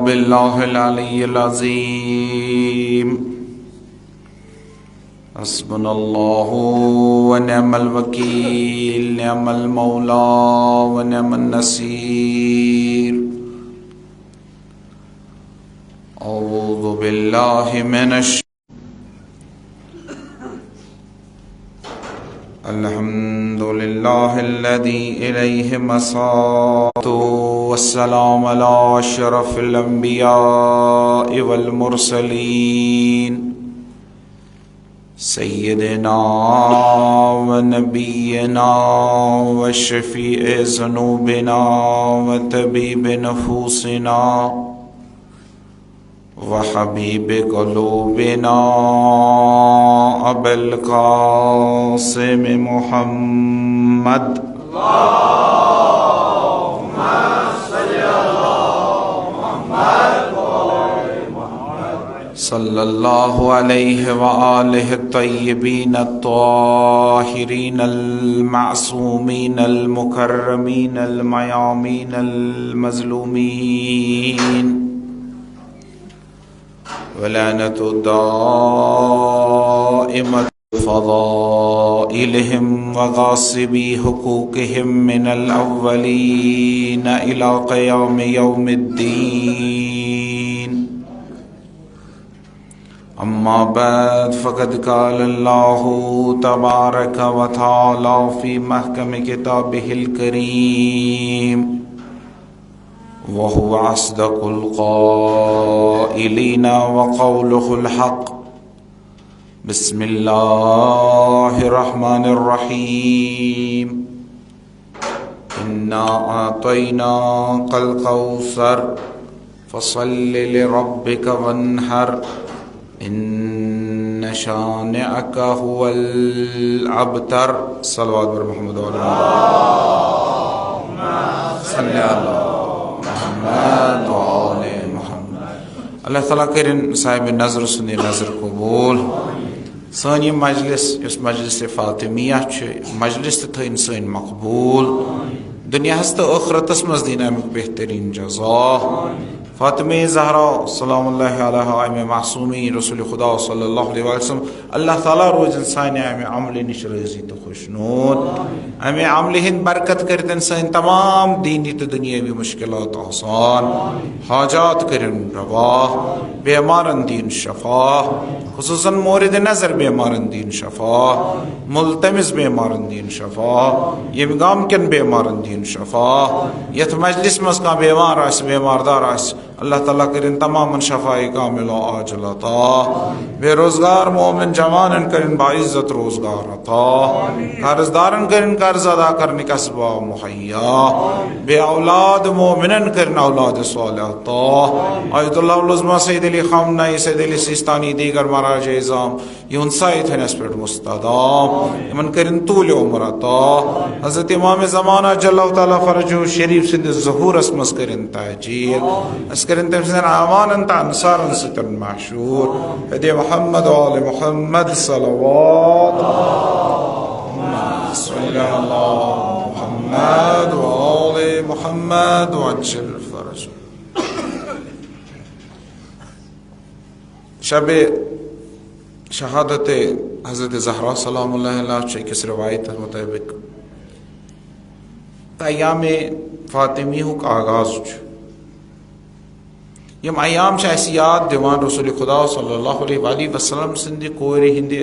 باللہ العلی العظیم حسبنا اللہ ونعم الوکیل نعم المولا ونعم النصیر اعوذ باللہ من الحمد للہ الذی الیہ مساۃ والسلام علی اشرف الانبیاء والمرسلین سیدنا ونبینا وشفیع ذنوبنا وطبیب نفوسنا وحبیب قلوبنا ابی القاسم محمد اللہم صلی صلی اللہ علیہ وآلہ الطیبین الطاہرین المعصومین المکرمین المیامین المظلومین ولعنۃ دائمۃ فضائلہم وغاصبی حقوقہم من الاولین الی قیام یوم الدین اما بعد فقد قال اللہ تبارک و تعالی فی محکم کتابہ الکریم وهو أصدق القائلين وقوله الحق بسم الله الرحمن الرحيم إنا أعطيناك الكوثر فصل لربك وانحر إن شانئك هو الأبتر صلوات بر محمد اللهم صل على اللہ تعالیٰ کرن صاحب نظر سن نظر قبول سن یہ مجلس اس مجلس فاطمیہ مجلس تھین سن مقبول دنیا تو آخرتس مز دین امیک بہترین جزا فاطمہ زہرا سلام اللہ علیہ ام معصومی رسول خدا صلی اللہ علیہ وسلم اللہ تعالیٰ روزن سانہ ام عمل نش رضی تو خوشنود ام عمل ہند برکت کرتن سن تمام دینی تو دنیاوی مشکلات آسان حاجات کرن روا بیمارن دین شفا خصوصاً مورد نظر بیمارن دین شفا ملتمس بیمارن دین شفا یم گام کن بیمارن دین شفا یت مجلس مز کا بیمار آس بیماردار آس اللہ تعالیٰ کرن تمام شفائی کامل و عاجل عطا بے روزگار مومن جوانن کرن باعزت روزگار عطا قرضدارن کرن قرض ادا کرنے کا سبا مہیا بے اولاد مومنن کرن اولاد صالح عطا آیت اللہ العظمہ سید علی خامنائی سید علی سیستانی دیگر مراج اعظام یون سائد ہیں اس پر مستدام من کرن طول عمر عطا حضرت امام زمانہ جل اللہ تعالیٰ فرجو شریف سند ظہور اسمس کرن تاجیر اس کرن تمسن امان انت انصار ستر معشور ہدی محمد و آل محمد صلوات صلی اللہ محمد و آل محمد وعجل فرج شب شہادت حضرت زہرا سلام اللہ علیہ کس روایت مطابق ایام فاطمی کا آغاز یم ایام ایسی یاد دیوان رسول خدا صلی اللہ علیہ وآلہ وسلم سند کور ہند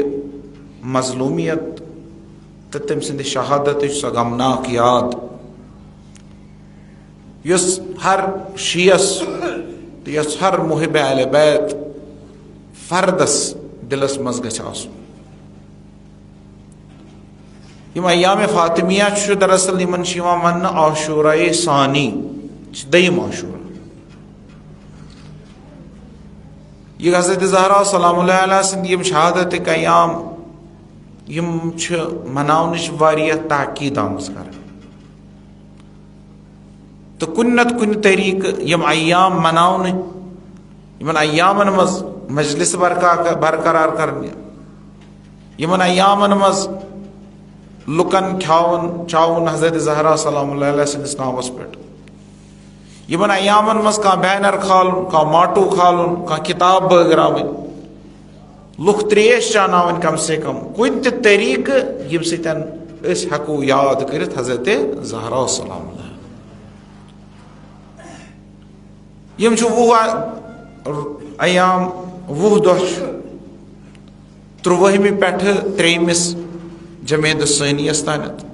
مظلومیت تو تم سند شہادت سہ غمناک یاد یس ہر شیعس یس ہر محب اہل بیت فردس دلس مز گژھِ آسُن یم ایام فاطمیہ دراصل یمن ون عاشورہ ثانی دیم عاشورہ یہ حضرت زہرا سلام اللہ علیہ سند یم شہادت ایام یم مناونچ واریاہ تاکید آمز کر تو کن نت کن طریقہ یم ایام مناون یمن ایامن مز مجلس برقرار کرنے یمن ایامن مز لکن کھاون چاون حضرت زہرا سلام اللہ علیہ سندس نامس پہ یمن ایامن مز کھانا بینر کھالن کھانا ماٹو کھالن کھانا کتاب بٲگراوٕنۍ لُکھ تریش چاناوٕنۍ کم سے کم کُنہِ تہِ طریقہٕ ییٚمہِ سۭتۍ أسۍ ہٮ۪کو یاد کٔرِتھ حضرت زہرا سلام اللہ. یِم چھِ 20 ایام 20 دۄہ چھِ 13 پٮ۪ٹھٕ 3 جمعیت ثٲنیَس تانٮ۪تھ.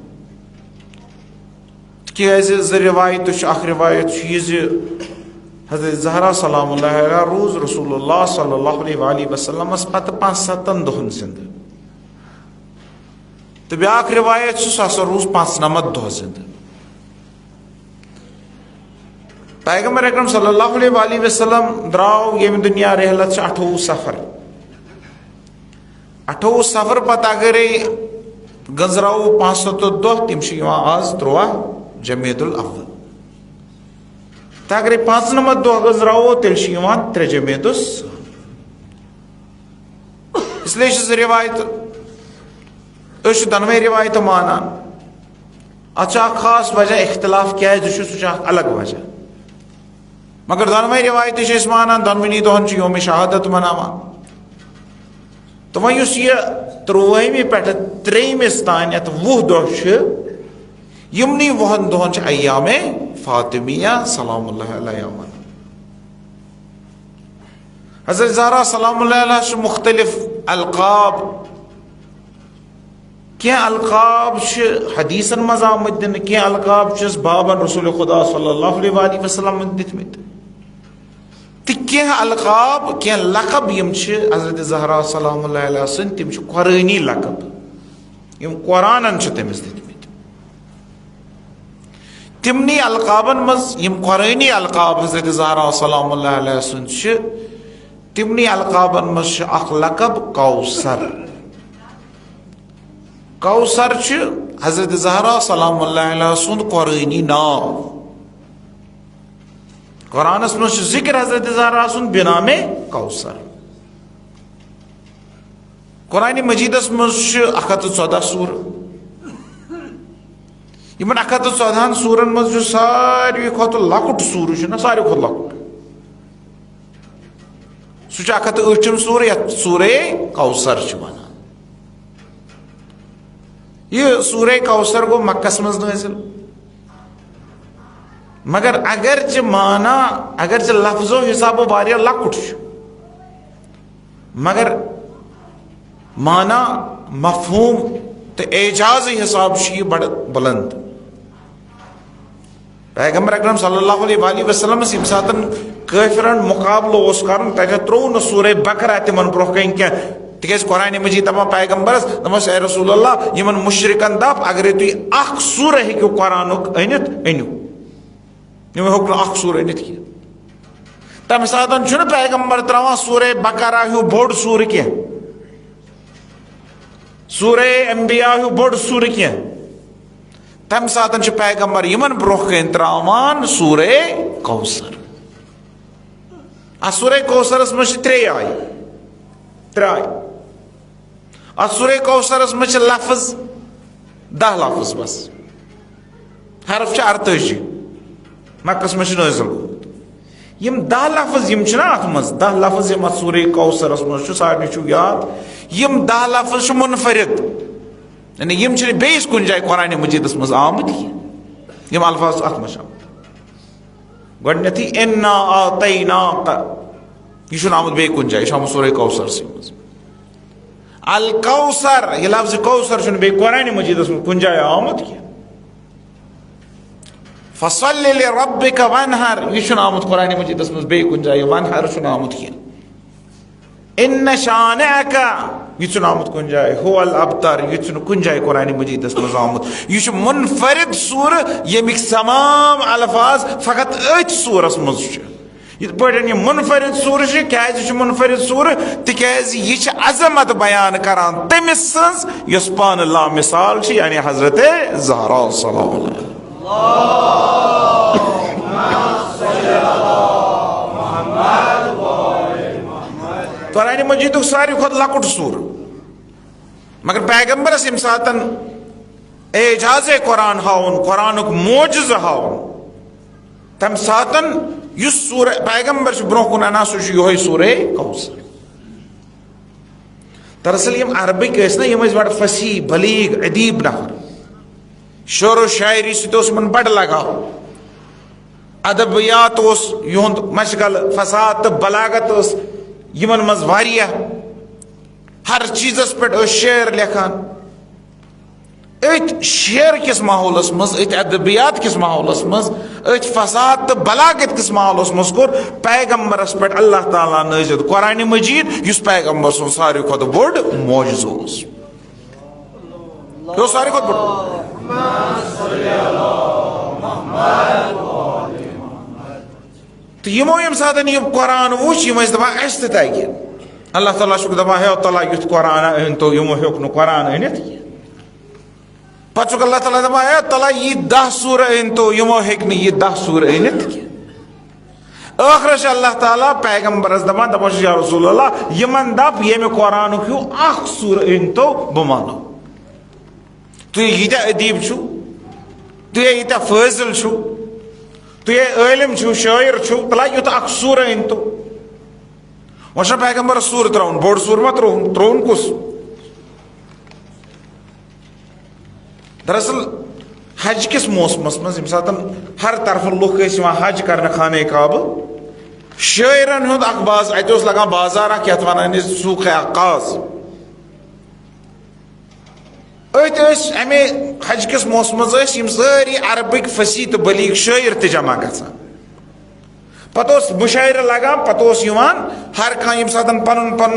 تِکیٛازِ زٕ رِوایتہٕ چھِ. اکھ رِوایت چھُ یہِ زِ حضرت زہرا سلام اللہ علیہ روز رسول اللہ صلی اللہ علیہ وسلمس پتہٕ 5-7 دۄہن زندٕ. تہٕ بیٛاکھ رِوایت چھُ سُہ ہسا روز 95 دۄہ زندٕ. پیغمبر اکرم صلی اللہ علیہ وسلم درٛاو ییٚمہِ دُنیا رحلت چھِ 28 سفر. 28 سفر پتہٕ اگرے گنٛزراوو 75 دۄہ تِم چھِ یِوان آز 13 جمعیت الاول. تہٕ اگرے 95 دۄہ گنٛزراوو تیٚلہِ چھِ یِوان 3 جمعیت الثانی. اس لیے چھِ زٕ رِوایتہٕ. أسۍ چھِ دۄنوَے رِوایتہٕ مانان. اتھ چھُ اکھ خاص وجہ اختلاف کیٛازِ چھُ سُہ چھُ اکھ الگ وجہ. مگر دۄنوَے رِوایتہٕ چھِ أسۍ مانان دۄنوٕنی دۄہن چھُ یومِ شہادت مناوان. تہٕ وۄنۍ یُس یہِ 13 پٮ۪ٹھٕ 3 تانٮ۪تھ 20 دۄہ چھِ یِمنٕے 20 دۄہن چھِ ایام فاطمیہ سلام اللہ علیہ. حضرت زہرا سلام اللہ علیہ چھِ مختلف القاب. کینٛہہ القاب چھِ حدیثن منٛز آمٕتۍ دِنہٕ کینٛہہ القاب چھِس بابن رسول خدا صلی اللہ علیہ وسلم دِتمٕتۍ تہٕ کینٛہہ القاب کینٛہہ لقب یِم چھِ حضرت زہرا سلام اللہ علیہ سٕنٛدۍ تِم چھِ قرٲنی لقب یِم قرآنن چھِ تٔمِس دِتمٕتۍ. تِمنٕے القابن منٛز یِم قرٲنی القاب حضرت زہرا سلام اللہ علیہ سٕنٛدۍ چھِ تِمنٕے القابن منٛز چھُ اکھ لقب کوثر. کوثر چھُ حضرت زہرا سلام اللہ علیہ سُنٛد قرٲنی ناو. قرآنس منٛز چھُ ذکر حضرت زہرا سُنٛد بنامے کوثر. قرآنِ مجیدس منٛز چھُ 114 سورٕ. یِمن 114 سورن منٛز چھُ ساروی کھۄتہٕ لۄکُٹ سورٕ چھُ نا ساروی کھۄتہٕ لۄکُٹ سُہ چھُ 108 سورٕ یتھ سورے کوثر چھِ ونان. یہ سورہ کوثر گو مکس مز نازل مگر اگرچہ مانا اگرچہ لفظ و حساب واریاہ لۄکُٹ چھُ مگر مانا مفہوم تو اعجاز حساب چھُ یہِ بڑٕ بلند. پیغمبر اکرم صلی اللہ علیہ وسلم ییٚمہِ ساتہٕ کٲفرن مقابلہٕ اوس کرُن تتہِ ترٛوو نہٕ سورہ بقرہ تِمن برونٛہہ کنہِ کینٛہہ تِکیٛازِ قرآنِ مجیٖد دپان پیغمبرس دپس اے رسول اللہ یِمن مشرکن دپ اگرے تُہۍ اکھ سورہ ہیٚکِو قرآنُک أنِتھ أنِو. یِمو ہیوٚک نہٕ اکھ سورہ أنِتھ کینٛہہ. تمہِ ساتہٕ چھُنہٕ پیغمبر تراوان سورہ بقرہ ہیوٗ بوٚڑ سورٕ کینٛہہ سورہ انبیاء ہیوٗ بوٚڑ سورٕ کینٛہہ. تمہِ ساتہٕ چھُ پیغمبر یِمن برونٛہہ کَنۍ تراوان سورہ کوثر. اتھ سورہ کوثرس منٛز چھِ 3 آیہِ. اتھ سورہ کوثرس منٛز چھِ لفظ 10 لفظ بس. حرف چھِ 48 مکس منٛز چھِ نٲزل گوٚمُت. یِم 10 لفظ یِم چھِنہ اتھ منٛز 10 لفظ یِم اتھ سورہ کوثرس منٛز چھُ سارنٕے چھُ یاد یِم 10 لفظ چھِ منفرد یعنی یِم چھِنہٕ بیٚیِس کُنہِ جایہِ قرآنِ مجیٖدس منٛز آمٕتۍ کینٛہہ. یِم الفاظ اتھ منٛز چھِ آمٕتۍ گۄڈٕنیتھٕے اِنا اعطیناک یہِ چھُنہٕ آمُت بیٚیہِ کُنہِ جایہِ یہِ چھُ آمُت سورہ کوثرسٕے منٛز. الکوثر یہ لفظ کوثر چھُنہٕ بیٚیہِ قرآنِ مجیٖدس منٛز کُنہِ جایہِ آمُت کینٛہہ. فصل لربک وانحر یہ چھُنہٕ آمُت قرآنِ مجیٖدس منٛز بیٚیہِ کُنہِ جایہِ وانحر چھُنہٕ آمُت کینٛہہ. ان شانئک یہ چھُنہٕ آمُت کُنہِ جایہِ هو الابتر یہ چھُنہٕ کُنہِ جایہِ قرآنِ مجیٖدس منٛز آمُت. یہِ چھُ منفرد سورٕ ییٚمِکۍ تمام الفاظ فقط أتھۍ سورس منٛز چھِ. یِتھ پٲٹھۍ یہِ منفرد سورٕ چھِ کیازِ چھُ منفرد سورٕ تِکیازِ یہِ چھِ عظمت بیان کران تٔمِس سٕنٛز یۄس پانہٕ لامثال چھِ یعنی حضرت زہرا سلام اللہ. قرآنِ مجیٖدُک ساروی کھۄتہٕ لۄکُٹ سورٕ مگر پیغمبرس ییٚمہِ ساتہٕ اعجازے قرآن ہاوُن قرآنُک معجزٕ ہاوُن تم ساتن یس سورہ پیغمبر سے برو کن انا سہ یہ سورہ کوثر. دراصل یم عربک نا یم بڑ فصیح بلیغ ادیب نفر, شعر و شاعری ست بڑ لگاؤ, ادبیات یہند مشغل, فصاحت تو بلاغت یمن مز واریاہ, ہر چیزس پہ شعر لکھان. ات شعر کس ماحولس مز, ات ادبیات کس ماحولس مز, ات فصاحت تو بلاغت کس ماحولس مز کور پیغمبرس پہ اللہ تعالیٰ نازل قرآن مجید اس پیغمبر سن ساروی کھت بوڑ معجزہ اس ساروی کھت بوڑ. تو یمو یم ساتن یہ قرآن وچ یم دپان اس تہ تگہ, اللہ تعالیٰ چھ دپان ہے تعالیٰ یت قرآن ان تو یمو ہیوک نہ قرآن انت. پتہ اللہ تعالیٰ دپان ہے تعالیٰ یہ 10 سورہ ان تو یمو ہیک نہ یہ 10 سورہ انت. آخرش اللہ تعالیٰ پیغمبرس دپان یا رسول اللہ یمن دپ یمہ قرآن ہیو اخ سورہ ان تو بہ مانو. تھی یتہ ادیب چھو, تھی یتہ فاضل چھو, تو یہ عالم چھو, شاعر چھو, تلا یوت اخ سورہ ان تو وشا پیغمبر سور ترون بوڑ سور ما ترون کس. دراصل حج کس موسمس مز یم ساتن ہر طرف لوک حج کرنے خانہ کعبہ, شاعرن ہند اخ باز ات لگان بازار کت ونان سوق عکاظ, ات امے حج کس موسمس یم ساری عربک فصیح تو بلیغ شاعر تہ جمع گژھان. پتہ مشاعرہ لگان, پتہ ہر کھانا یم ساتن پن پن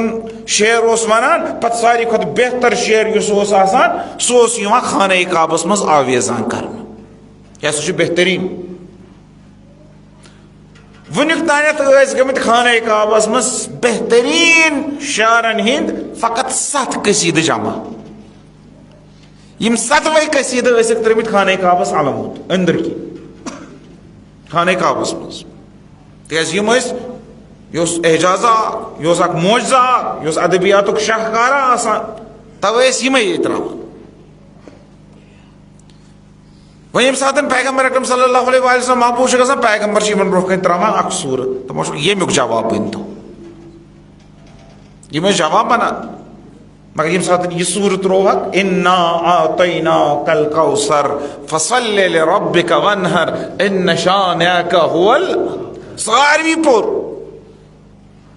شعر ونان, پتہ ساری کھت بہتر شعر اس آسان سہ خانہ کعبس مز آویزان کرنا. یہ سہ بہترین. ونیک تانیت گمت خانہ کعبس مز بہترین شاعرن ہند فقط 7 قصیدہ جمع. یم 7 قصیدہ ٲسِکھ ترٲمٕتۍ خانہ کعبس علموت أنٛدٕر کِنۍ خانہ کعبس مز. تیز یم یہ اعجازہ یہ اخ معجزہ یہ ادبیات شاہکارہ آسان, توے یمے یہ تراوان. و یم ساتن پیغمبر اکرم صلی اللہ علیہ وسلم محبوب گژھان پیغمبر یمن برو کن تراوان اخ سورہ, دپان یمیُک جواب ؤنۍتو. یم ٲسۍ جواب ونان, مگر یم ساتن یہ سورہ تروہک انا اعطیناک الکوثر فصل لربک وانحر ان شانئک هو ساروی پور,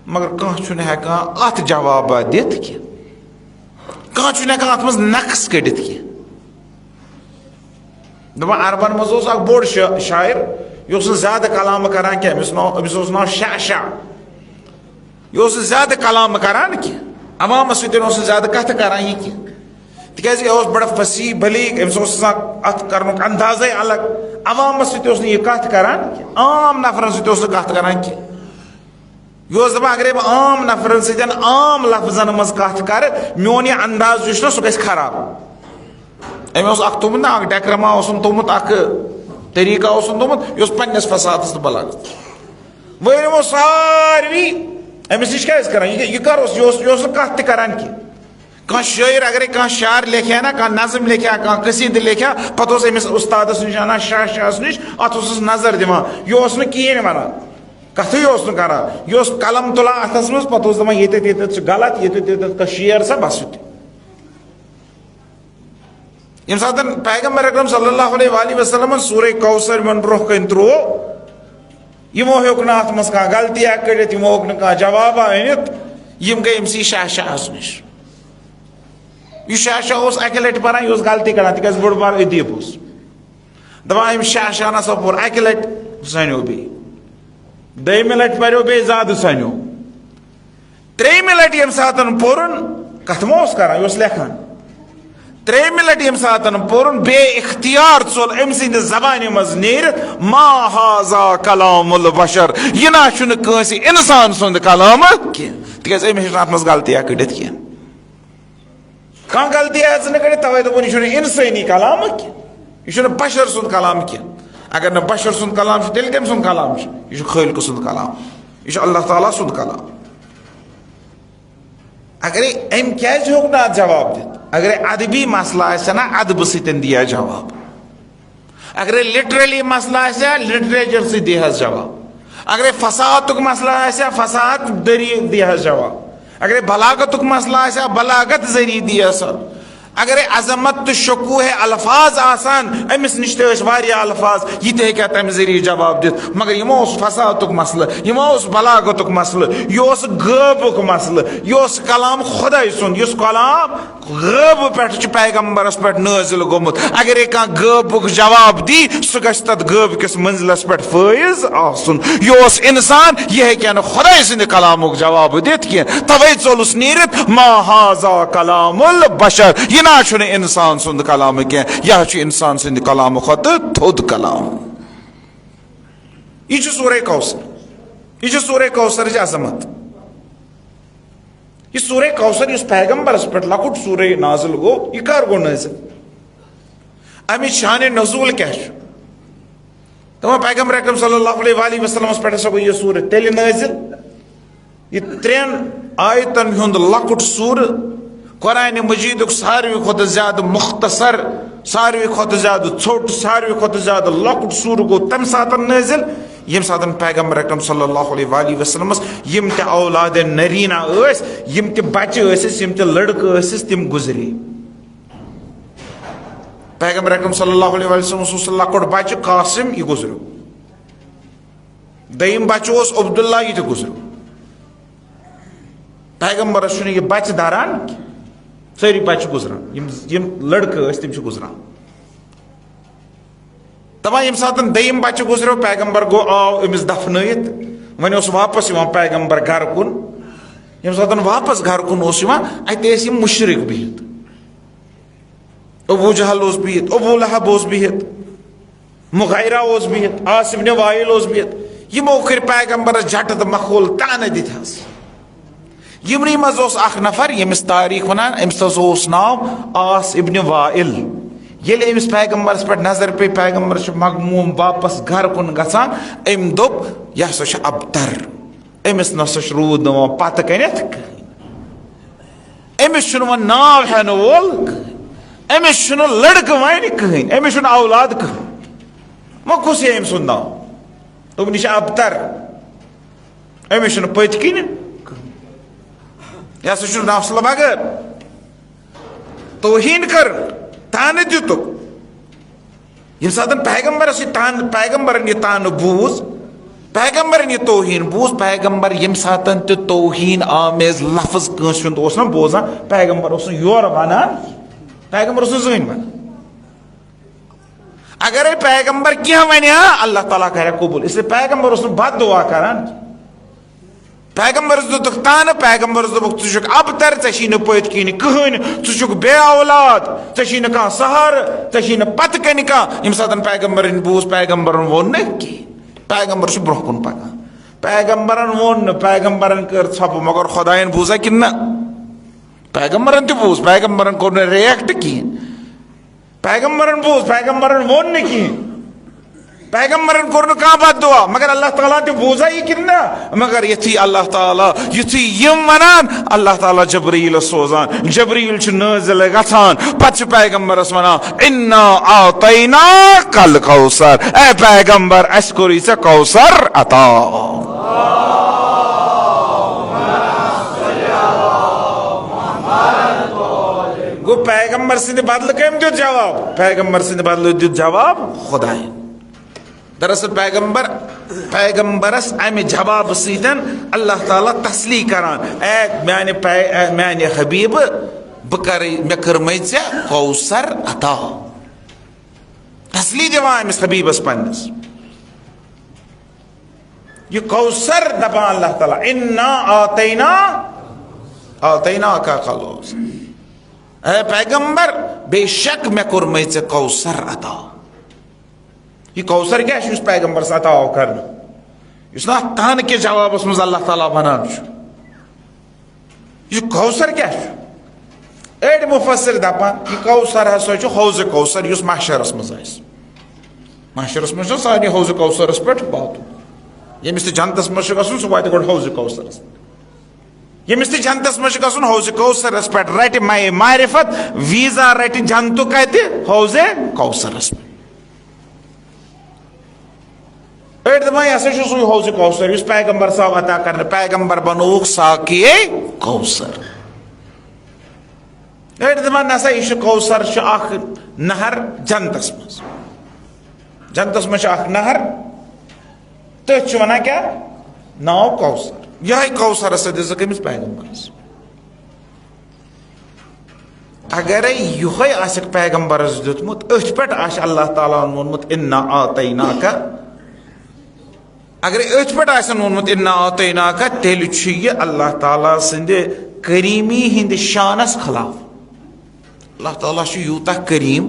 مگر کھانا چھُنہٕ ہیٚکان اتھ جوابہ دِتھ کینٛہہ, کھانا چھُنہٕ ہیٚکان اتھ منٛز نقص کٔڑِتھ کینٛہہ. دپان عربن منٛز اوس اکھ بوٚڑ شاعر, یہِ اوس نہٕ زیادٕ کلام کران کینٛہہ, أمِس اوس ناو شعشع. یہِ اوس نہٕ زیادٕ کلام کران کینٛہہ, عوامس سۭتۍ اوس نہٕ زیادٕ کتھٕ کران یہِ کینٛہہ, تِکیازِ یہِ اوس بڑٕ فصیح بلیغ, أمِس اوس آسان اتھ کرنُک اندازے الگ. عوامس سۭتۍ اوس نہٕ یہِ کتھ کران کینٛہہ, عام نفرن سۭتۍ اوس نہٕ کتھ کران کینٛہہ. یہ اوس دپان اگرے بہٕ عام نفرن سۭتۍ عام لفظن منٛز کتھ کرٕ, میون یہِ انداز یُس چھُ سُہ گژھِ خراب. أمۍ اوس اکھ تھوٚمُت نا اکھ ڈیکرما اوسُن تھوٚمُت, اکھ طریقہ اوسُن تھوٚمُت, یہِ اوس پننس فصاحتس تہٕ بلاغتس. وۄنۍ یِمو ساروی أمِس نِش کیازِ کران, یہِ کر اوس, یہِ اوس نہٕ کتھ تہِ کران کینٛہہ. کانٛہہ شٲعر اگرے کانٛہہ شعر لیکھِ نا, کانٛہہ نظم لیکھِ, کانٛہہ قصیدٕ لیکھِ, پتہٕ اوس أمِس استادس نِش انان شعشعس نِش, اتھ اوسُس نظر دِوان, یہِ اوس نہٕ کِہیٖنۍ ونان, کتھٕے اوس نہٕ کران. یہِ اوس قلم تُلان اتھس منٛز, پتہٕ اوس دپان ییٚتٮ۪تھ ییٚتٮ۪تھ چھُ غلط, ییٚتٮ۪تھ ییٚتٮ۪تھ کانٛہہ شعر سا بس یُتُے. یم ساتن پیغمبر اکرم صلی اللہ علیہ وآلہ وسلم سورہ کوثر من برو کن ترو, یمو ہیوک نہٕ اتھ منٛز کانٛہہ غلطیہ کٔڑِتھ, یمو ہوک نہٕ کانٛہہ جوابہ أنِتھ, یم گٔے أمسٕے شعشعس نِش. یہ شعشع اوس اکہِ لٹہِ پران, یہِ اوس غلطی کران, تِکیازِ بوٚڑ بار ادیب اوس. دپان أمۍ شعشع نسا پوٚر اکہِ لٹہِ, سنیو بیٚیہِ, دوٚیمہِ لٹہِ پریو بیٚیہِ زیادٕ سنیو, ترٛیٚیمہِ لٹہِ ییٚمہِ ساتن پوٚرُن, کتھ ما اوس کران, یہِ اوس لیکھان. ترٛیٚیمہِ لٹہِ ییٚمہِ ساتن پوٚرُن, بے اختیار ژوٚل أمۍ سٕنٛدِ زبانہِ منٛز نیٖرِتھ, ما ہاذا کلام البشر, یہِ نہ چھُنہٕ کٲنٛسہِ انسان سُنٛد کلامہ کینٛہہ, تِکیازِ أمۍ ہیٚچھ نہٕ اتھ منٛز غلطیہ کٔڑِتھ کینٛہہ. کانٛہہ غلطی ہیٚژ نہٕ کٔڑِتھ, توے دوٚپُن یہِ چھُنہٕ انسٲنی کلامہ کینٛہہ, یہِ چھُنہٕ بشر سُنٛد کلام کینٛہہ. اگر نہٕ بشر سُنٛد کلام چھُ تیٚلہِ کٔمۍ سُنٛد کلام چھُ, یہِ چھُ خٲلقہٕ سُنٛد کلام, یہِ چھُ اللہ تعالیٰ سُنٛد کلام. اگرے أمۍ کیازِ ہیوٚک نہٕ اتھ جواب دِتھ, اگرے ادبی مسئلہ آسہِ نا ادبہٕ سۭتۍ دِیا جواب. اگر لٹرلی مسئلہ آسیا لٹریچر سے دی حس جواب. اگر فصاحت مسئلہ آسیا فصاحت ذریعہ دی حس جواب. اگر بلاغت مسئلہ آسیا بلاغت ذریعہ دی حس. اگر عظمت تو شکوہ الفاظ آسان امس نش واریاہ الفاظ یہ تہ ہیکہ تمہ ذریعہ جواب دت مگر یہ فصاحت مسئلہ یہ بلاغت مسئلہ یہ غیبک مسئلہ یہ کلام خدائی سند اس کلام غیب پہ پیغمبرس پہ نازل گومت. اگر کھانا غیبک جواب دی سہ گژھِ تتھ غیب کس منزلس پہ فائز آسن. یہ انسان یہ ہیکہ نہ خدائی سند کلامک جواب دت کی توے ژولس نیرت ما ھذا کلام البشر. یہ نہ انسان سند کلام کی یہ انسان سند کلام کھت تھود کلام. یہ سورہ کوثر. یہ سورہ کوثر عظمت. یہ سورہ کوثر اس پیغمبرس پہ لکٹ سورہ نازل گو یہ کر گو نازل. امی شان نزول کیا تمام پیغمبر اکرم صلی اللہ علیہ وآلہ وسلم پہ سا گو یہ سورہ تیل نازل. یہ 3 آیتن ہند لکٹ سورہ قرآن مجید ساروی کھت زیادہ مختصر ساروی کھت زیادہ ژھوٹ ساروی کھت زیادہ لکٹ سور گو تم سات نازل یم سات پیغمبر اکرم صلی اللہ علیہ وآلہ وسلم یم تہ اولاد نرینہ اس یم تہ بچہ ٲسِس یم تہ لڑکہ ٲسِس تم گزری. پیغمبر اکرم صلی اللہ علیہ وآلہ وسلم لکٹ بچہ قاسم یہ گزرو. دیم بچہ اس عبداللہ یہ تہ گزرو. پیغمبر چھُنہٕ یہ بچہ داران ساری بچہ گزران یم لڑکہ اس تم گزران. دپان یم سات دیم بچہ گزرو پیغمبر گو آو امس دفنائت ون واپس پیغمبر گھر کن. یم سات واپس گھر کن اتہ مشرق بہت. ابو جہل اس بہت ابو لہب اس بہت مغیرہ اس بہت عاص بن وائل اس بہت. یمو کر پیغمبرس جٹ تو مخول تانہ دت حس. یمنی مز اخ نفر یمس تاریخ ونان امس اس ناو عاص ابن وائل. یل امس پیغمبرس پہ نظر پہ پیغمبر مغموم واپس گھر کن گژھان ام دوپ یہ سا ابتر امس نسا رود نوان پتہ کنت امس ون ناو ہین وول امس لڑکہ ون کہین امس اولاد کہین وہ کس ام سند ناو دوپن یہ ابتر امس پت کن یہ سا نفسل بغیر توہین کر تانہ دتک. یم سات پیغمبرس پیغمبرن یہ تانہ بوز پیغمبرن یہ توہین بوز پیغمبر یم سات تہ توہین آمیز لفظ کنس ہند نا بوزان پیغمبر اس یور ونان پیغمبر اس زین ونان. اگر پیغمبر کیا ونیا اللہ تعالیٰ کرے قبول. اس لیے پیغمبر اس بد دعا کران. پیغمبر دتک تانہ پیغمبر دپک ژٕ چھُکھ ابتر ژےٚ چھی نہٕ پٔتۍ کِنۍ کٕہٕنۍ ژٕ چھُکھ بے اولاد ژےٚ چھی نہٕ کانٛہہ سہارٕ ژےٚ چھی نہٕ پتہٕ کنہِ کانٛہہ. ییٚمہِ ساتہٕ پیغمبرن بوٗز پیغمبرن ووٚن نہٕ کینٛہہ. پیغمبر چھُ برونٛہہ کُن پکان. پیغمبرن ووٚن نہٕ پیغمبرن کٔر ژھۄپہٕ مگر خۄدایَن بوٗزا کِنہٕ نہ. پیغمبرن تہِ بوٗز پیغمبرن کوٚر نہٕ رِیکٹ کِہیٖنۍ. پیغمبرن بوٗز پیغمبرن ووٚن نہٕ کِہیٖنۍ. پیغمبرن کور کھانا بد دعا مگر اللہ تعالیٰ تہ بوزا یہ کن نا. مگر یتھی اللہ تعالیٰ یتھی یم ونان اللہ تعالیٰ جبریل سوزان جبریل نازل گھان پتہ پیغمبرس ونان انا اعطیناک الکوثر اے پیغمبر اس کوری ژےٚ کوثر عطا. گو پیغمبر سند بدل کم دیت جواب پیغمبر سند بدل دیت جواب خدائن. دراصل پیغمبرس امہ جواب سیتن اللہ تعالیٰ تسلی کران اے میانہ حبیب مے کرمے ژےٚ کوثر عطا. تسلی دِوان امس حبیبس پننس. یہ کوثر دپان اللہ تعالیٰ انا اعطیناک الکوثر اے پیغمبر بے شک مے کرمے ژےٚ کوثر عطا. یہ کوثر کیا اس پیغمبر سے عطا کرنا اس نا تان کے جواب اس مز اللہ تعالیٰ ونان یہ کوثر کیا ایڈ مفسر دپان یہ کوثر ہسا حوض کوثر اس محشرس مز محشرس مز سارے حوض کوثرس پہ بات یمس تہ جنتس مز گھن سہ واتہ گۄڈٕ حوض کوثرس. یمس تہ جنتس مز گھن حوض کوثرس پہ رٹ مے معرفت ویزا رٹ جنتک کتہ حوض کوثرس پہ. أڑۍ دپان یہِ ہسا چھُ سُے حوض کوثر یُس پیغمبر صاحب عطا کرنہٕ پیغمبر بنووُکھ ساقیے کوثر. أڑۍ دپان نسا یہِ چھُ کوثر چھُ اکھ نہر جنتس منٛز. جنتس منٛز چھُ اکھ نہر تٔتھۍ چھِ ونان کیاہ ناو کوثر. یہے کوثرس سۭتۍ دِژٕکھ أمِس پیغمبرس. اگرے یہے آسیکھ پیغمبرس دیُتمُت أتھۍ پٮ۪ٹھ آسہِ اللہ تعالیٰ ہن ووٚنمُت اِنا آتیناکَ. اگرے أتھۍ پٮ۪ٹھ آسن ووٚنمُت اِنا آتیناکَ تیٚلہِ چھُ یہِ اللہ تعالیٰ سٕنٛدِ کریٖمی ہٕنٛدِ شانس خلاف. اللہ تعالیٰ چھُ یوٗتاہ کریٖم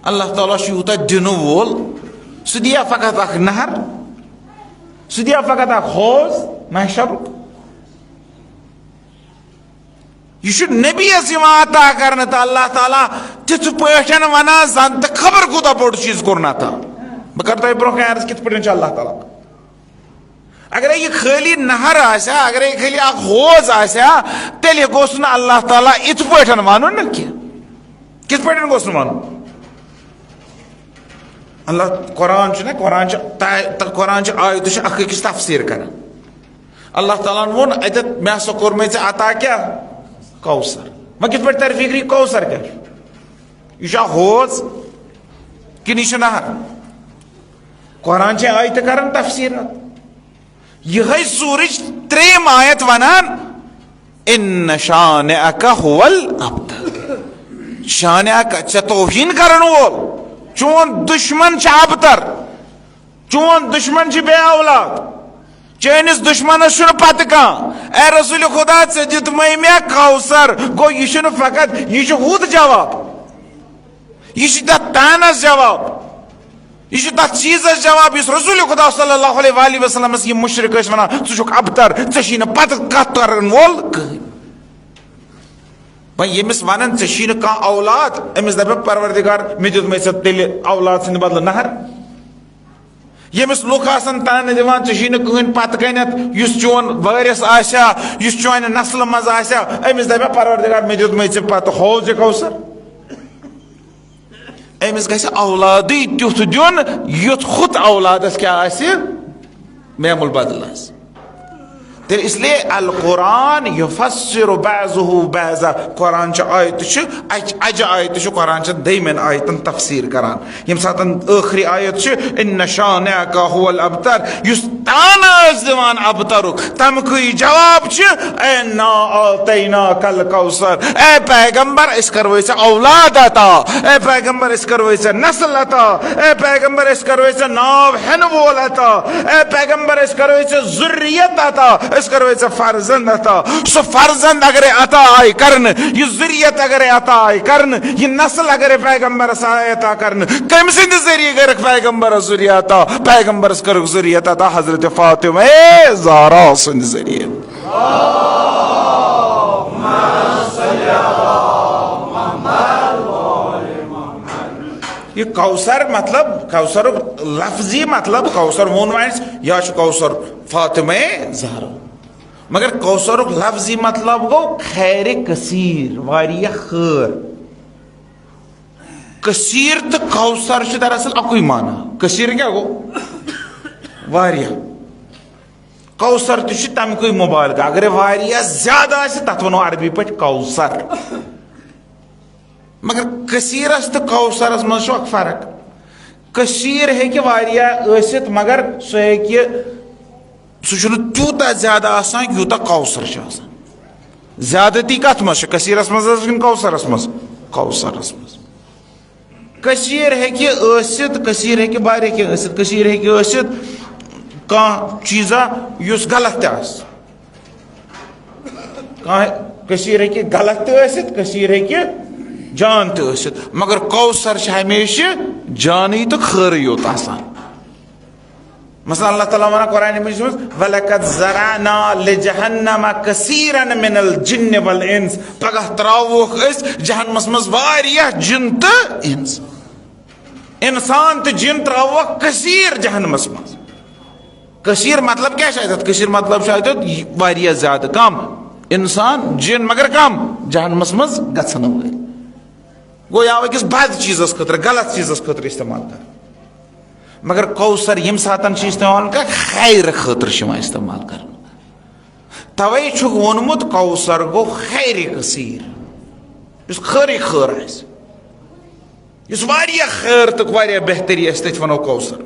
اللہ تعالیٰ چھُ یوٗتاہ دِنہٕ وول سُہ دِیا فقط اکھ نہر سُہ دِیا فقط اکھ حوض محشرُک. یہ چھُ نبیس یِوان عطا کرنہٕ تہٕ اللہ تعالیٰ تِتھ پٲٹھۍ ونان زن تہٕ خبر کوٗتاہ بوٚڑ چیٖز کوٚرُن عطا. بہٕ کرٕ تۄہہِ برونٛہہ کنہِ عرض کِتھ پٲٹھۍ چھُ اللہ تعالیٰ. اگرے یہ خٲلی نہر آسہِ ہا اگرے یہ خٲلی اکھ حوض آسہِ ہا تیٚلہِ گوٚژھ نہٕ اللہ تعالیٰ یِتھ پٲٹھۍ ونُن نہ کینٛہہ. کِتھ پٲٹھۍ گوٚژھ نہٕ ونُن. اللہ قرآن چھُ نا قرآن چھُ آیتہٕ چھِ اکھ أکِس تفسیٖر کران. اللہ تعالیٰ ہن ووٚن اتٮ۪تھ مےٚ ہسا کوٚر مےٚ ژےٚ عطا کیاہ کوثر. وۄنۍ کِتھ پٲٹھۍ ترِ فِکرِ کوثر کیاہ چھُ. یہِ چھا حوض کِنہٕ یہِ چھُ نہر. قرآن چھِ آیتہٕ کران تفسیٖرات. یہے سورٕچ ترٛیٚیِم آیت ونان اِنَّ شانِئَکَ هُوَ الْأَبْتَرُ. شانِئَکَ ژےٚ توہیٖن کرن وول چون دشمن چھُ ابتر. چون دشمن چھُ بے اولاد. چٲنِس دشمنس چھُنہٕ پتہٕ کانٛہہ. اے رسول خدا ژےٚ دِتمَے مےٚ کوثر. گوٚو یہِ چھُنہٕ فقط یہِ چھُ ہُتھ جواب. یہِ چھُ تتھ تانس جواب. یہ تتھ چیزس جواب یُس رسول خدا صلی اللہ علیہ وآلہ وسلمس یہ مشرق ٲسۍ ونان ژٕ چھُکھ ابتر ژےٚ چھی نہٕ پتہٕ کتھ کرن وول کٕہٕنۍ. وۄنۍ ییٚمِس ونان ژےٚ چھی نہٕ کانٛہہ اولاد أمِس دپہِ پروردگار مےٚ دیُتمَے ژےٚ تیٚلہِ اولاد سٕنٛدِ بدلہٕ نہر. ییٚمِس لُکھ آسان تانہٕ دِوان ژےٚ چھی نہٕ کٕہٕنۍ پتہٕ کَنٮ۪تھ یُس چون وٲرِث آسہِ ہا یُس چونہِ نسلہٕ منٛز آسہِ ہا أمِس دپہِ پروردگار مےٚ دیُتمَے ژےٚ پتہٕ حوضِ کوثر. أمِس گژھِ اولادٕے تیُتھ دیُن یُتھ ہُتھ اولادس کیاہ آسہِ میمُل بدل آسہِ. تیٚلہِ اس لیے القرآن یُفسِر بعضہ بعضا. قرآن چہِ آیتہٕ چھِ اجہِ آیتہٕ چھِ قرآن چھِ دٔیمٮ۪ن آیتن تفسیٖر کران. ییٚمہِ ساتہٕ ٲخری آیت چھِ اِنَّ شانِئَکَ هُوَ الْأَبْتَرُ یُس تانہٕ ٲس دِوان ابترُک تمیُکُے جواب چھُ اِنَّا آتَینَاکَ الْکَوثَر. اے پیغمبر أسۍ کروے ژےٚ اولاد عطا. اے پیغمبر أسۍ کروے ژےٚ نسل عطا. اے پیغمبر أسۍ کروے ژےٚ ناو ہٮ۪نہٕ وول عطا. اے پیغمبر أسۍ کروے ژےٚ ذُریت عطا. أسۍ کروے ژےٚ فرزند عطا. سُہ فرزند اگرے عطا آیہِ کرنہٕ یہِ ذُریت اگرے عطا آیہِ کرنہٕ یہِ نسل اگرے پیغمبرس آیہِ عطا کرنہٕ کٔمۍ سٕنٛدِ ذٔریعہٕ کٔرٕکھ پیغمبرس ذُریت عطا. پیغمبرس کٔرٕکھ ذُریت عطا حضرت فاطمہ زہرا سٕنٛدِ ذٔریعہٕ. یہ کوثر مطلب کوثرُک لفظی مطلب کوثر ووٚن وۄنۍ یا چھُ کوثر فاطمہ زہرا. مگر کوثرُک لفظی مطلب گوٚو خیرِ کثیٖر واریاہ خٲر. کثیٖر تہٕ کوثر چھُ دراصل اکُے معنی. کثیٖر کیاہ گوٚو واریاہ. کوثر تہِ چھُ تمیُکُے مُبالغہ. اگرے واریاہ زیادٕ آسہِ تتھ ونو عربی پٲٹھۍ کوثر. مگر کثیٖرس تہٕ کوثرس منٛز چھُ اکھ فرق. کثیٖر ہیٚکہِ واریاہ ٲسِتھ مگر سُہ ہیٚکہِ سُہ چھُنہٕ تیوٗتاہ زیادٕ آسان یوٗتاہ کوثر چھُ آسان. زیادتی کتھ منٛز چھِ کثیٖرس منٛز کِنہٕ کوثرس منٛز. کوثرس منٛز. کثیٖر ہیٚکہِ ٲسِتھ کثیٖر ہیٚکہِ واریاہ کینٛہہ ٲسِتھ. کثیٖر ہیٚکہِ ٲسِتھ کانٛہہ چیٖزا یُس غلط تہِ آسہِ. کانٛہہ کثیٖر ہیٚکہِ غلط تہِ ٲسِتھ کثیٖر ہیٚکہِ جان تہِ ٲسِتھ. مگر کوثر چھِ ہمیشہِ جانٕے تہٕ خٲرٕے یوت آسان. مثلاً اللہ تعالیٰ ونان قرآنِ مجیدس منٛز وَلَقَدْ زَرَعْنَا لِجَہَنَّمَ كَثِيرًا مِنَ الْجِنِّ وَالْإِنسِ. پگاہ تراووکھ أسۍ جہنمس منٛز واریاہ جِن تہٕ اِنس. انسان تہٕ جِن تراووکھ کثیٖر جہنمس منٛز. کثیٖر مطلب کیاہ چھُ اتٮ۪تھ. کثیٖر مطلب چھُ اتٮ۪تھ واریاہ زیادٕ کم. انسان جِن مگر کم جہنمس منٛز گژھن وٲلۍ. گوٚو یا أکِس بد چیٖزس خٲطرٕ غلط چیٖزس خٲطرٕ استعمال کر. مگر کوثر یم ساتن استعمال کر خیر خاطر استعمال کر توے چھک وونمت کوثر گو خیر کثیر اس خیری خیر آس اس واریاہ خیر تو واریاہ بہتری اس تت ونو کوثر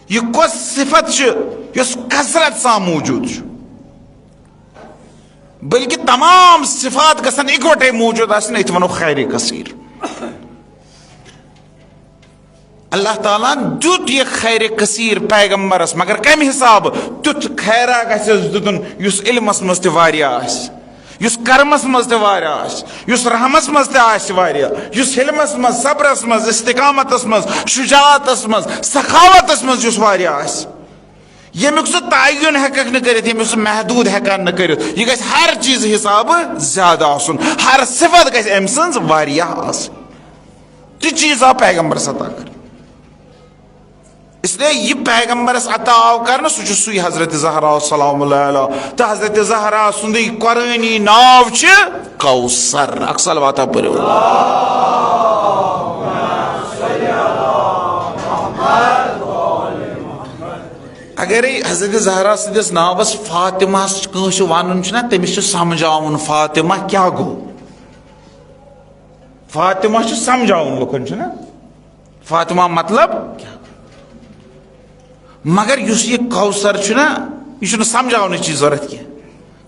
یہ کس صفت اس کثرت سان موجود بلکہ تمام صفات گژھن اکوٹے موجود آسن ات ونو خیر کثیر اللہ تعالیٰ دیت یہ خیر کثیر پیغمبرس مگر کم حساب تیت خیرا گھس دتن اس علمس مز تہ واریاہ آس اس کرمس مز تہ واریاہ آس اس رحمس مز تہ آس واریاہ اس حلمس مز صبرس مز استقامتس مز شجاعتس مز سخاوتس مز اس واریاہ آس یمیک سہ تعین ہیکک نہ کرت یمیک سہ محدود ہیکان نہ کرت یہ گژھِ ہر چیز حساب زیادہ آسن ہر صفت گژھِ أمۍ سٕنٛز واریاہ آسٕنۍ تہِ چیز آو پیغمبرس عطا کر اس لیے یہ پیغمبرس عطا آو کرنا سہ سُے حضرت زہرا سلام اللہ علیہ تو حضرت زہرا سند قرآنی ناو کوثر اکثر واتا پڑھو اگر حضرت زہرا سندس ناوس فاطمہ کنس ون تمس سمجھاؤن فاطمہ کیا گو فاطمہ سمجھاؤن لکن فاطمہ مطلب کیا مگر اس یہ کوثر یہ سمجھاؤن کی ضرورت کی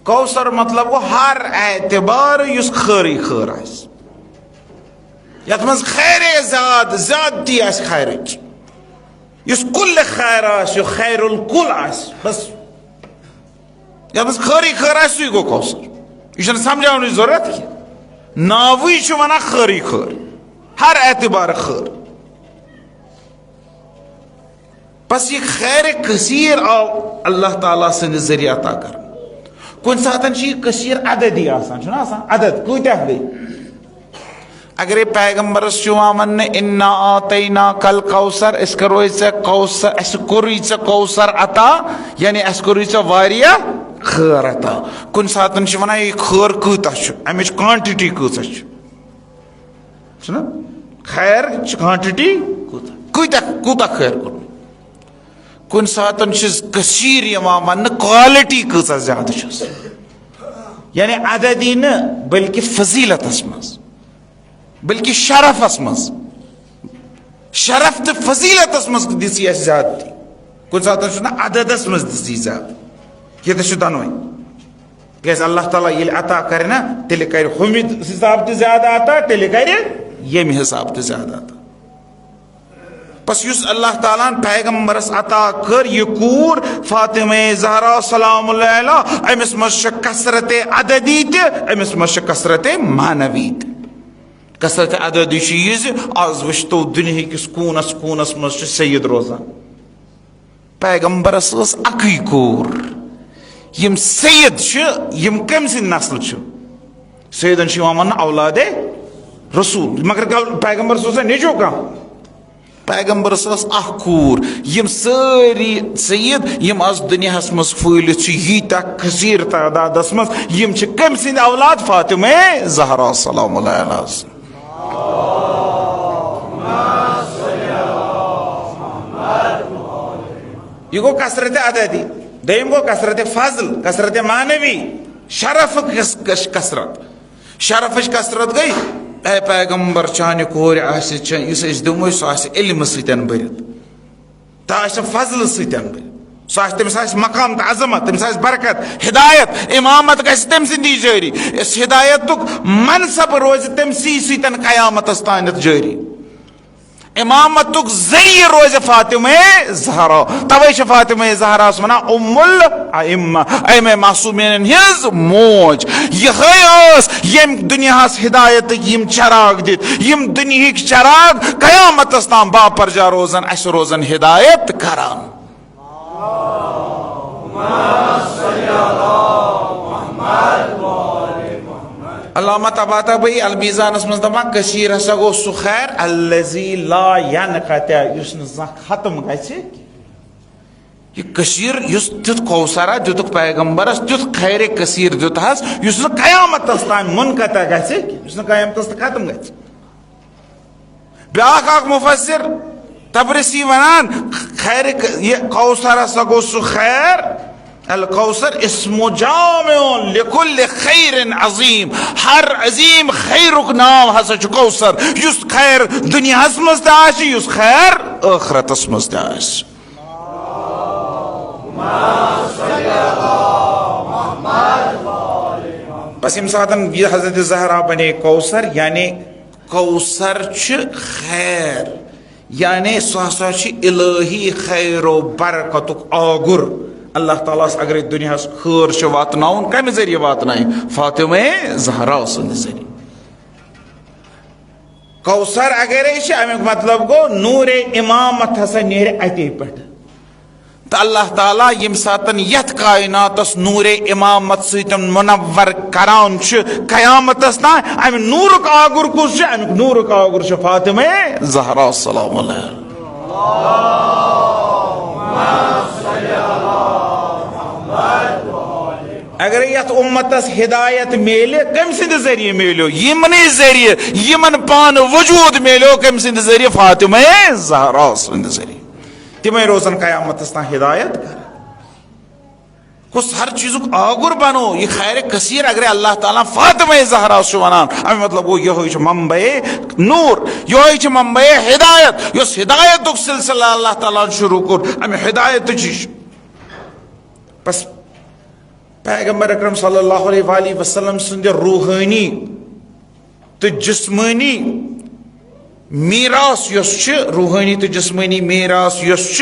کوثر مطلب گو ہر اعتبار اس خیری خیر آس یت مز خیر زیادتی آس خیرچ اس کل خیر آس خیر الکل آس بس یت مز خیری خیر آس سُے گو کوثر یہ سمجھاؤن کی ضرورت کی ناوی ونان خیری خیر ہر اعتبار خیر بس یہ خیر کثیر آو اللہ تعالیٰ سند ذریعہ عطا کر کن ساتن یہ کثیر عددی آسان عدد کتیا گئی اگر پیغمبرس ون انا آتینا کل کوثر اس کرو کوثر اس کوری کوثر عطا یعنی اس کوری واریاہ خیر عطا کن ساتن ونان یہ خیر کتا امچ کوانٹٹی کتا خیر کوانٹٹی کوتا خیر کور کن ساتن کثیر ون کوالٹی کۭژاہ زیادہ چھس یعنی عددی نہ بلکہ فضیلتس مز بلکہ شرفس مز شرف تو فضیلتس مز دسی اس زیادتی کن ساتن عددس مز دسی زیادہ یہ تو دنوے کیازِ اللہ تعالیٰ ییٚلہِ عطا کرِ نا تیٚلہِ کرِ ہُمہِ حساب تہِ زیادہ عطا تیٚلہِ کرِ ییٚمہِ حساب تہِ زیادہ عطا بس یس اللہ تعالیٰ پیغمبرس عطا کر یہ کور فاطمہ زہرا سلام اللہ علیہ امس مز کثرت عددی امس مز کثرت معنوی کثرت عددی یہ آز وچتو دنیا کس کونس کونس مز سید روزان پیغمبرس اکی کور یم سید یم کم سن نسل سیدن ون اولاد رسول مگر پیغمبر سوزا نیچو کم پیغمبرس اخ کور یم ساری سید یم آز دنیا مز پھلت ییتہ کثیر تعدادس مز یم کم سند اولاد فاطمہ زہرا سلام اللہ علیہ یہ گو کثرت عددی دیم گو کثرت فضل کثرت معنوی شرف کثرت شرفش کثرت گئی اے پیغمبر چانہ کور اس دمو سہ علم ستن برت تو فضل ستن برت تمس مقام تو عظمت تمس برکت ہدایت امامت گھس تم سندی جاری اس ہدایت منصب روز تمسی ستن قیامتس تانت جاری امامت ذریعہ روز فاطمہ زہرا توے فاطمہ زہرا ونان ام الائمہ ایم معصومین ہز موج یہ یم دنیا ہدایت یم چراغ دت یم دنیا چراغ قیامتس تام باپرجا روزن اس روزن ہدایت کران علامہ طباطبائی المیزانس مز دپان کثیر ہسا گو سہ خیر الذی لا ینقطع یس ختم گژھِ یہ کثیر اس تیت کوثرہ دتک پیغمبرس تیت خیر کثیر دت حس اس قیامتس تام منقطع گژھِ اس قیامتس ختم گژھِ بیاکھ اکھ مفسر تبرسی ونان خیر یہ کوثر ہسا گو سو خیر الکوثر اسم جامع لکل خیر عظیم ہر عظیم خیرک نام ہسا چھ کوثر یس خیر دنیا مز تہ یس خیر آخرتس مز تہ بس یم ساتن یہ حضرت زہرا بنے کوثر یعنی کوثر چھ خیر یعنی سہ ہسا چھ الہی خیر و برکتک آگر اللہ تعالیٰ اگر دنیا خیر چھ واتناؤن کمہ ذریعہ واتنائیں فاطمہ زہرا سند ذریعہ کوثر اگر امیک مطلب گو نور امامت ہسا نیرِ اتے پہ تو اللہ تعالیٰ یم ساتن یت کائناتس نور امامت ستن منور کران قیامتس نا ام نورک آگر کس امیک نورک آگر فاطمہ زہرا سلام علیہ اگر یت امتس ہدایت میلے کم سند ذریعہ میلو یمن ذریعہ یمن پان وجود میلو کم سند ذریعہ فاطمہ زہرا سند ذریعہ تمے روزن قیامتس تان ہدایت کر کس ہر چیزک آگر بنو یہ خیر کثیر اگر اللہ تعالیٰ فاطمہ زہرا ونان امی مطلب گو یہ منبع نور یہ منبع ہدایت یس ہدایت سلسلہ اللہ تعالیٰ شروع کر امی ہدایت بس پیغمبر اکرم صلی اللہ علیہ وآلہ وسلم سند روحانی تو جسمانی میراث یس روحانی تو جسمانی میراث یس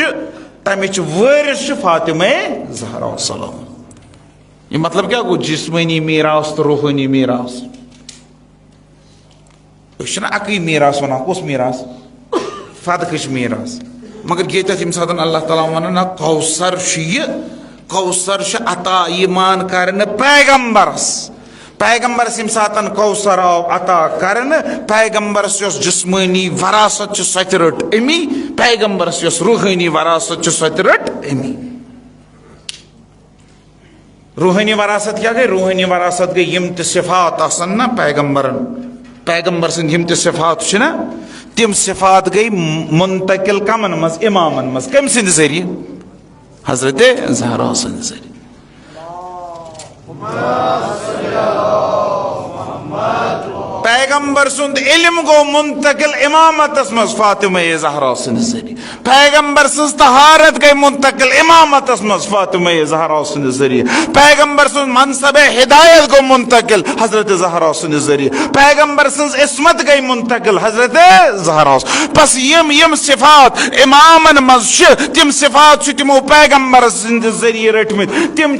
تمچ وارث فاطمہ زہرا سلام یہ مطلب کیا گو جسمانی میراث تو روحانی میراث اکی میراث ونان کس میراث فدقش میراث مگر یہ تم سات اللہ تعالیٰ ونان کوثر کوثر عطا ایمان کرن پیغمبرس پیغمبرس یم ساتن کوثر آو عطا کرن پیغمبرس یس جسمانی وراثت سہ رٹ امی پیغمبرس یس روحانی وراثت سہ رٹ امی روحانی وراثت کیا گئی روحانی وراثت گئی یم تہ صفات آسن نا پیغمبرن پیغمبر سند یم تہ صفات چھنا تم صفات گئی منتقل کمن مز امامن مز کم سند ذریعہ حضرت زہرا سند ذریعہ پیغمبر سند علم گو منتقل امامت مز فاطمہ زہرا سند ذریعہ پیغمبر سن طہارت گئی منتقل امامت مز فاطمہ زہرا سند ذریعہ پیغمبر سن منصب ہدایت گو منتقل حضرت زہرا سند ذریعہ پیغمبر سن عصمت گئی منتقل حضرت زہرا بس یم صفات امامن مز تم صفات تمو پیغمبر سند ذریعہ رٹمت تم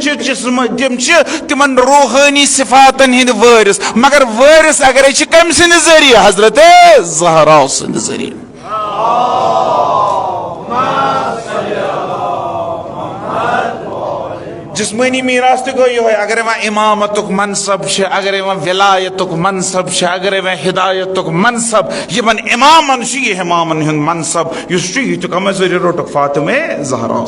تمن روحانی صفاتن ہند وارث مگر وارث اگر کم سند ذریعہ حضرت زہرا سند ذریعہ جسمانی میراث تو گو یہ اگر وہ امامتک منصب اگر وہ ولایتک منصب اگر وہ ہدایتک منصب یہ امامن یہ امامن ہند منصب اس یہ کم ذریعہ روٹک فاطمہ زہرا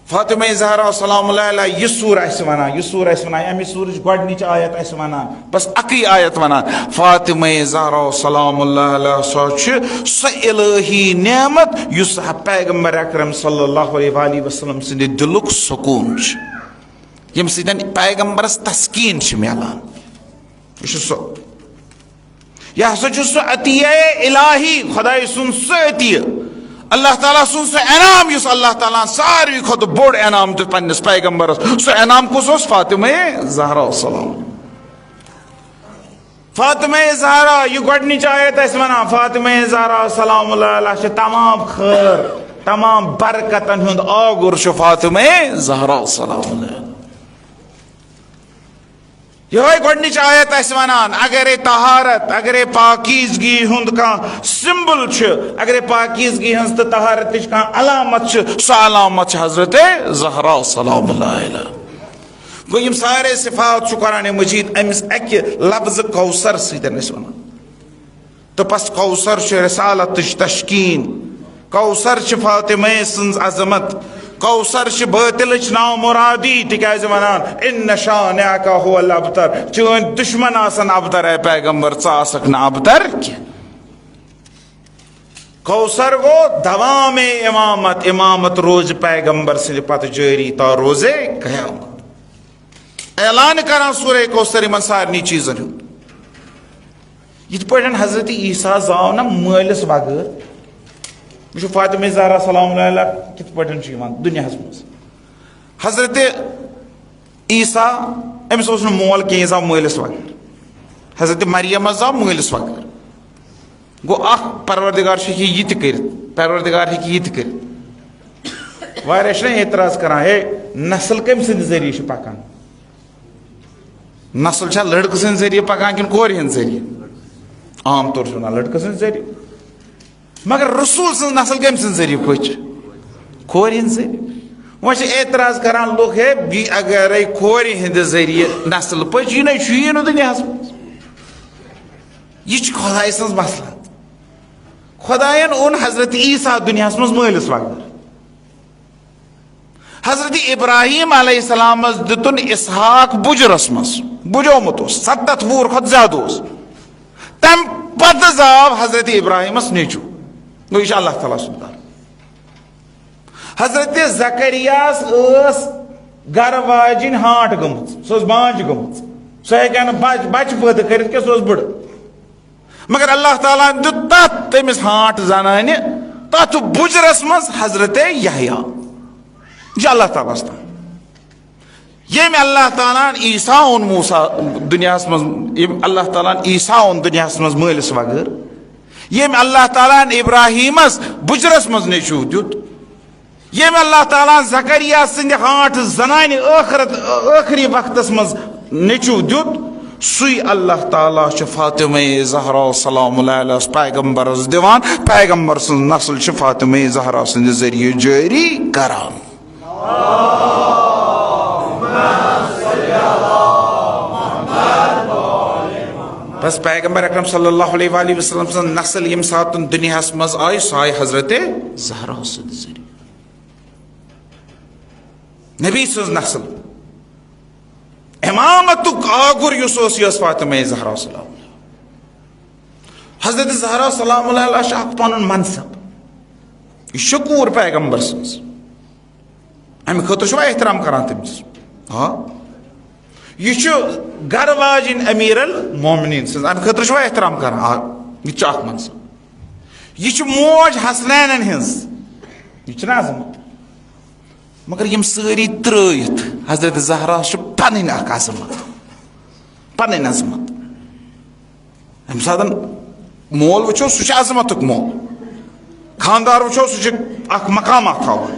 فاطمہ زہرا سلام اللہ علیہ یہ سور ونان یہ سور ونان امی سورج گۄڈنِچ آیت ونان بس اکی آیت ونان فاطمہ زہرا سلام اللہ علیہ سہ الہی نعمت یس پیغمبر اکرم صلی اللہ علیہ وآلہ وسلم سند دلک سکون یم سن پیغمبرس تسکین ملان یہ یہ ہسا سہ عطیہ الہی خدائے سن سہ عطیہ اللہ تعالیٰ سن سہ انعام اس اللہ تعالیٰ ساروی کھت بوڑ انعام دیت پنس پیغمبرس سہ انعام کس فاطمہ زہرا سلام فاطمہ زہرا یہ گۄڈنِچ آیت ونان فاطمہ زہرا سلام اللہ علیہ تمام خیر تمام برکتن ہند آگر فاطمہ زہرا سلام علیہ یہ گۄڈنِچ آیت ونان اگر طہارت اگر پاکیزگی ہند کان سمبل اگر پاکیزگی ہز تو طہارت کان علامت سہ علامت حضرت زہرا سلام اللہ علیہ گو یم سارے صفات قرآن مجید امس اکہ لفظ کوثر سن ونان تو پس کوثر رسالت تشکین کوثر فاطمہ سن عظمت کوثر باطلچ ناو مرادی تکیاز ونان ان شانئک هو الابتر چون دشمن آسن ابتر اے پیغمبر ژٕ آسکھ نہ ابتر کی کوثر گو دوام امامت، امامت روز پیغمبر سند پتہ جاری تا روزے قیامت. اعلان کران سورہ کوثر من سارنی چیزن ہند. یت پٲٹھۍ حضرت عیسیٰ زاو نا مٲلِس بغٲر. وٕچھو فاطمہ زہرا سلام اللہ علیہ کِتھ پٲٹھۍ چھُ یِوان دُنیاہس منٛز. حضرت عیسیٰ أمِس اوس نہٕ مول کینٛہہ، یہِ زاو مٲلِس بغٲر. حضرت مریم زاو مٲلِس بغٲر. گوٚو اکھ پروردگار چھُ یہِ تہِ کٔرِتھ، پروردگار ہیٚکہِ یہِ تہِ کٔرِتھ. واریاہ چھِنہ اعتراض کران ہے نسل کٔمۍ سٕنٛدِ ذٔریعہٕ چھِ پکان؟ نسل چھا لڑکہٕ سٕنٛدِ ذٔریعہٕ پکان کِنہٕ کورِ ہٕنٛدِ ذٔریعہٕ؟ عام طور چھِ ونان لڑکہٕ سٕنٛدِ ذٔریعہٕ. مگر رسول سٕنٛز نسل کٔمۍ سٕنٛدِ ذٔریعہٕ پٔچ؟ کورِ ہٕنٛدِ ذٔریعہٕ. وۄنۍ چھِ اعتراض کران لُکھ ہے بیٚیہِ اگرے کورِ ہٕنٛدِ ذٔریعہٕ نسل پٔچ یہِ نَے چھُیی نہٕ دُنیاہس منٛز. یہِ چھِ خۄداے سٕنٛز مسلہٕ. خۄداین اوٚن حضرت عیسیٰ دُنیاہس منٛز مٲلِس بغٲر. حضرت ابراہیم علیہ السلامس دِتُن اسحاق بُجرس منٛز، بُجومُت اوس 70 وُہُر کھۄتہٕ زیادٕ اوس. تمہِ پتہٕ زاو حضرت ابراہیمس نیٚچوٗ. گوٚو یہِ چھُ اللہ تعالیٰ سُنٛد کار. حضرت زکریاہس ٲس گرٕ واجِنۍ ہانٹ گٔمٕژ، سۄ ٲس بانٛجہِ گٔمٕژ، سۄ ہیٚکہِ ہا نہٕ بچہِ پٲدٕ کٔرِتھ کینٛہہ، سۄ ٲس بٕڑٕ. مگر اللہ تعالیٰ ہن دیُت تتھ تٔمِس ہانٹ زنانہِ تتھ بُجرس منٛز حضرت یحییٰ. یہِ چھُ اللہ تعالیٰ ہس تام. ییٚمۍ اللہ تعالیٰ ہن عیسیٰ اوٚن موسیٰ دُنیاہس منٛز، ییٚمۍ اللہ تعالیٰ ہن عیسیٰ اوٚن دُنیاہس منٛز مٲلِس بغٲر، ییٚمۍ اللہ تعالیٰ ہن ابراہیمس بُجرس منٛز نیٚچوٗ دیُت، ییٚمۍ اللہ تعالیٰ ہن زکریا سٕنٛدِ ہانٹ زنانہِ ٲخری وقتس منٛز نیٚچوٗ دیُت، سُے اللہ تعالیٰ چھُ فاطمہ زہرا سلام اللہ علیہ پیغمبرس دِوان. پیغمبر سٕنٛز نسل چھِ فاطمہ زہرا سٕنٛدِ ذٔریعہٕ جٲری کران. بس پیغمبر اکرم صلی اللہ علیہ وآلہ وسلم سٕنٛز نسل ییٚمہِ ساتہٕ دُنیاہس منٛز آیہِ سۄ آیہِ حضرت زہرا سٕنٛدِ ذٔریعہٕ. نبی سٕنٛز نسل امامتُک آگُر یُس اوس یہِ ٲس فاطمہ زہرا سلام. حضرت زہرا سلام اللہ علیہ چھُ اکھ پنُن منصب، یہِ شکوٗر پیغمبر سٕنٛز. امہِ خٲطرٕ چھُوا احترام کران تٔمِس؟ یہِ چھُ گرٕ واجِنۍ امیر المومنیٖن سٕنٛز، امہِ خٲطرٕ چھُوا احترام کران؟ یہِ تہِ چھُ اکھ منصب. یہِ چھِ موج حسنینن ہٕنٛز، یہِ چھِنہ عظمت. مگر یِم سٲری ترٲیِتھ حضرت زہرا چھِ پنٕنۍ اکھ عظمت، پنٕنۍ عظمت. ییٚمہِ ساتہٕ مول وٕچھو سُہ چھُ عظمتُک مول، خاندار وٕچھو سُہ چھُ اکھ مقامات تھاوان،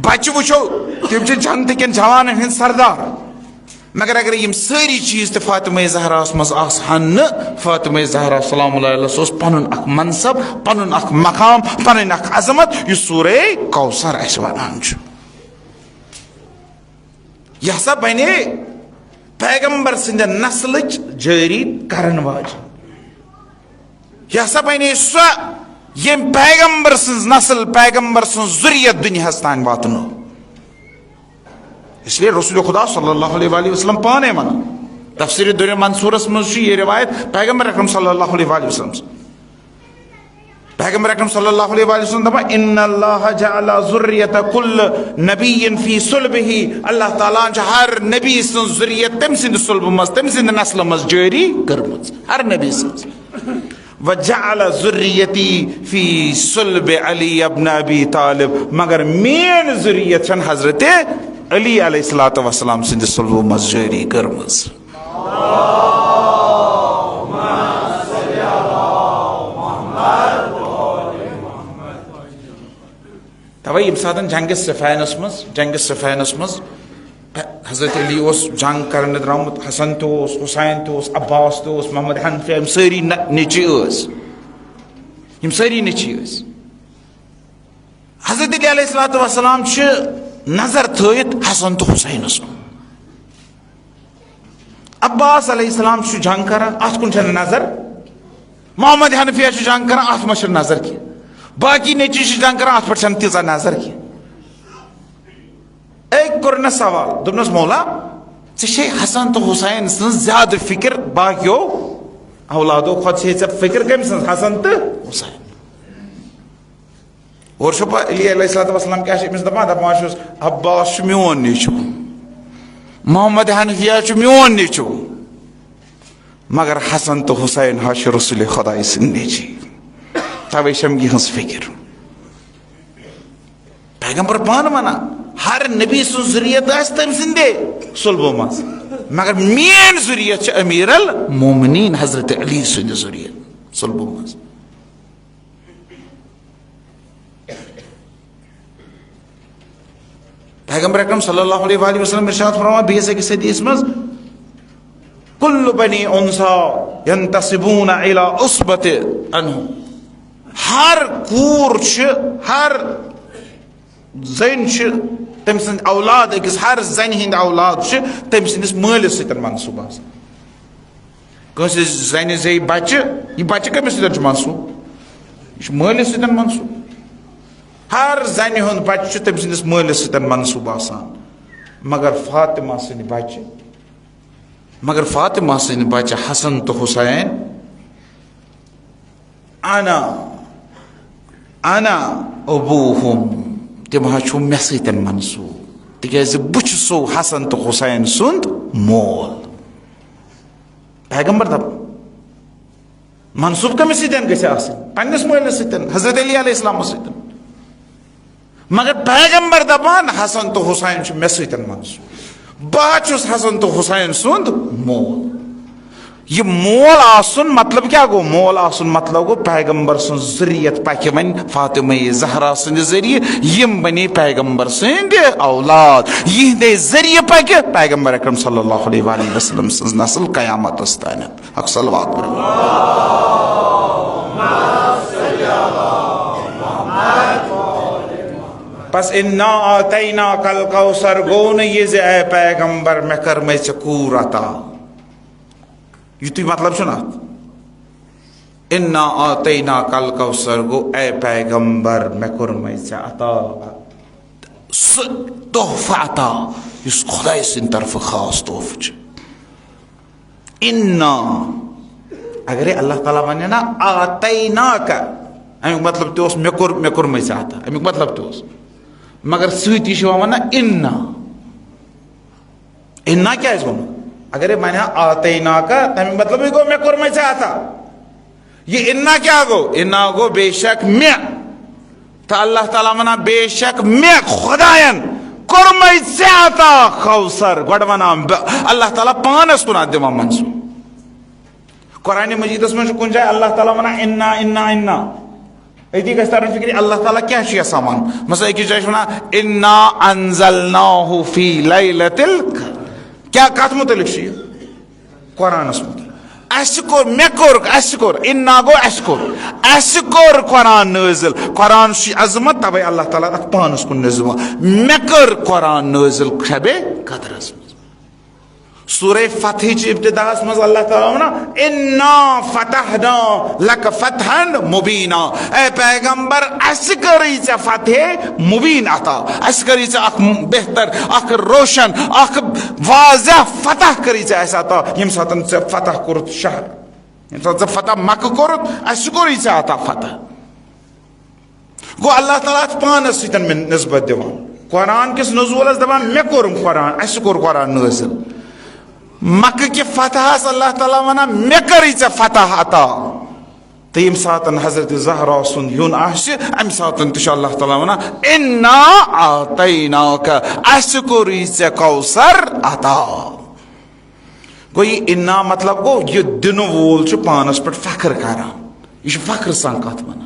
بچہِ وٕچھو تِم چھِ جنتہٕ کٮ۪ن جوانن ہٕنٛدۍ سردار. مگر اگر یِم سٲری چیٖز تہِ فاطمہ زہراہس منٛز آسہٕ ہن نہٕ، فاطمہ زہرا سلام اللہ علیہ اوس پنُن اکھ منصب، پنُن اکھ مقام، پنٕنۍ اکھ عظمت یُس سورہ کوثر اسہِ ونان چھُ. یہ ہسا بنے پیغمبر سٕنٛدِ نسلٕچ جٲری کرن واجِنۍ. یہ ہسا بنے سۄ ییٚمۍ پیغمبر سٕنٛز نسل، پیغمبر سٕنٛز ذُریت دُنیاہس تانۍ واتنٲو. اس لیے رسول خدا صلی اللہ علیہ وآلہ وسلم پانے ونان تفسیر دُرِ منصورس منٛز چھُ یہ روایت پیغمبر اکرم صلی اللہ علیہ وآلہ وسلم. پیغمبر اکرم صلی اللہ علیہ وآلہ وسلم دپان ان اللہ جعل ذریت کل نبی فی صلبہ. اللہ تعالیٰ چھُ ہر نبی سٕنٛز ذُریت تٔمۍ سٕنٛدِ صلبہٕ منٛز، تٔمۍ سٕنٛدِ نسلہٕ منٛز جٲری کٔرمٕژ، ہر نبی سٕنٛز. وجعل ذریتی فی صلب علی ابن ابی طالب. مگر میٲنۍ ذُریت چھنہٕ حضرت علی علیہ الصلوۃ والسلام سٕنٛدِ صلبہٕ منٛز جٲری کٔرمٕژ. توے ییٚمہِ ساتہٕ جنگِ صفینس منٛز حضرت علی اوس جنگ کرنہٕ درٛامُت، حسن تہِ اوس، حسین تہِ اوس، عباس تہِ اوس، محمد حنفیہ، یِم سٲری نیٚچِوۍ ٲسۍ، یِم سٲری نیٚچِوۍ ٲسۍ. حضرت علی علیہ الصلوۃ والسلام چھِ نظر تھٲیِتھ حسن تہٕ حسینس کُن. عباس علیہ السلام چھُ جنگ کران، اتھ کُن چھنہٕ نظر. محمد حنفیہ چھُ جنگ کران، اتھ منٛز چھنہٕ نظر کینٛہہ. باقی نیٚچِوۍ چھِ جنگ کران، اتھ پٮ۪ٹھ چھنہٕ تیٖژاہ نظر کینٛہہ. أکۍ کوٚرنس سوال، دوٚپنس مولا ژےٚ چھے حسن تہٕ حسین سٕنٛز زیادٕ فکر باقیو اولادو کھۄتہٕ چھے ژےٚ فکر کٔمۍ سٕنٛز؟ حسن تہٕ حسین. اور علی علیہ الصلوۃ والسلام کیا امس دپان عباس میون نیچو، محمد حنفیہ میون نیچو، مگر حسن تو حسین ہاش رسول خدا سند نیچی، توے شمگی ہنس فکر. پیغمبر پان ونان ہر نبی سن ذریعت تم سندے صلبو مز، مگر مین ذریعت امیر المومنین حضرت علی سند ذریعت صلبو مز. پیغمبر اکرم صلی اللہ علیہ وآلہ وسلم ارشاد فرمایا بیس ایک حدیث مز کل بنی انسا ینتصبون الى عصبت عنہ، ہر کور ہر زن تم سند اولاد اکس ہر زن ہند اولاد تم سندس مالس ستن منصوب آسان. کنس زن زی بچہ، یہ بچہ کمس ستن منصوب، یہ مالس ستن منصوب. ہر زن ہند بچہ تم سندس مالس ستن منصوب آسان، مگر فاطمہ سند بچہ، مگر فاطمہ سند بچہ حسن تو حسین انا ابوہم، تم ہو مے ستن منصوب، تکیاز بہ سو حسن تو حسین سند مول. پیغمبر دپ منصوب کمس ستن گژھِ آسن، پننس مالس ستن، حضرت علی علیہ السلام ستن. مگر پیغمبر دپان حسن تو حسین مے ستن منصوب، بہ چھس حسن تو حسین سند مول. یہ مول آسن مطلب کیا گو؟ مول آسن مطلب گو پیغمبر سن ذریعت پکہ ون فاطمہ زہرا سند ذریعہ، یم بنے پیغمبر سند اولاد، یہ ذریعہ پکہ پیغمبر اکرم صلی اللہ علیہ وآلہ وسلم سن نسل قیامت استانت. حق صلوات پر پس انا آتیناک الکوثر گون یہ اے پیغمبر میں کرمے چکور عطا. یہ تو مطلب چھنا انا آتیناک الکوثر گو اے پیغمبر میں کرمے عطا تحفہ عطا اس خدا سن طرف خاص تحفہ چھ. انا اگر اللہ تعالیٰ ونیا نا آتیناک، امیک مطلب تو اس میں کرمے عطا، امیک مطلب تو اس، مگر سویتی شو وننا انا کیا اس ون؟ اگر یہ مانا آتیناک تمی مطلب گو میں کرمے عطا. یہ انا کیا گو؟ انا گو بے شک میں، تو اللہ تعالیٰ منا بے شک میں خداین کرمے عطا کوثر گوڑ ونا اللہ تعالیٰ پانس کنا دما منصوب. قرآن مجید اس میں کن جائے اللہ تعالیٰ منا انا انا انا ایتی گھس تارن فکری اللہ تعالیٰ کیا شیئے سامان. مثلا ایک جائے شنا انا انزلناہ فی لیلت القدر، کیا کات متعلق شیئے؟ قرآن اس متعلق اشکر مکر اشکر انا گو اشکر اشکر قرآن نازل، قرآن شی عظمت تبای اللہ تعالیٰ ات پانس کن نظم مکر قرآن نازل شب قدر اس میں. سورہ فتح چی ابتدا اس مز اللہ تعالیٰ ونہ انا فتحنا لک فتحا مبینا، اے پیغمبر اس کری چا فتح مبین عطا، اس کری چا اک بہتر اک روشن اک واضح فتح کری چا ایسا عطا یم ساتن چا فتح کرت شہر، یم ساتن فتح مکہ کرت اس کری چا عطا فتح. گو اللہ تعالیٰ پانس سیتن من نسبت دیوان. قرآن کس نزول اس دبان میں کرم قرآن اس کر قرآن نازل. مکہ کی فتح اللہ تعالیٰ ونا میں کری چا فتح عطا، تو یم ساتن حضرت زہرا سن یون آش ام ساتن تش اللہ تعالیٰ ونا انا آتیناک اشکری چا کوثر عطا. گوئی انا مطلب گو یہ دن وول چھ پانس پر فخر کران، یہ فخر سان کات ونا.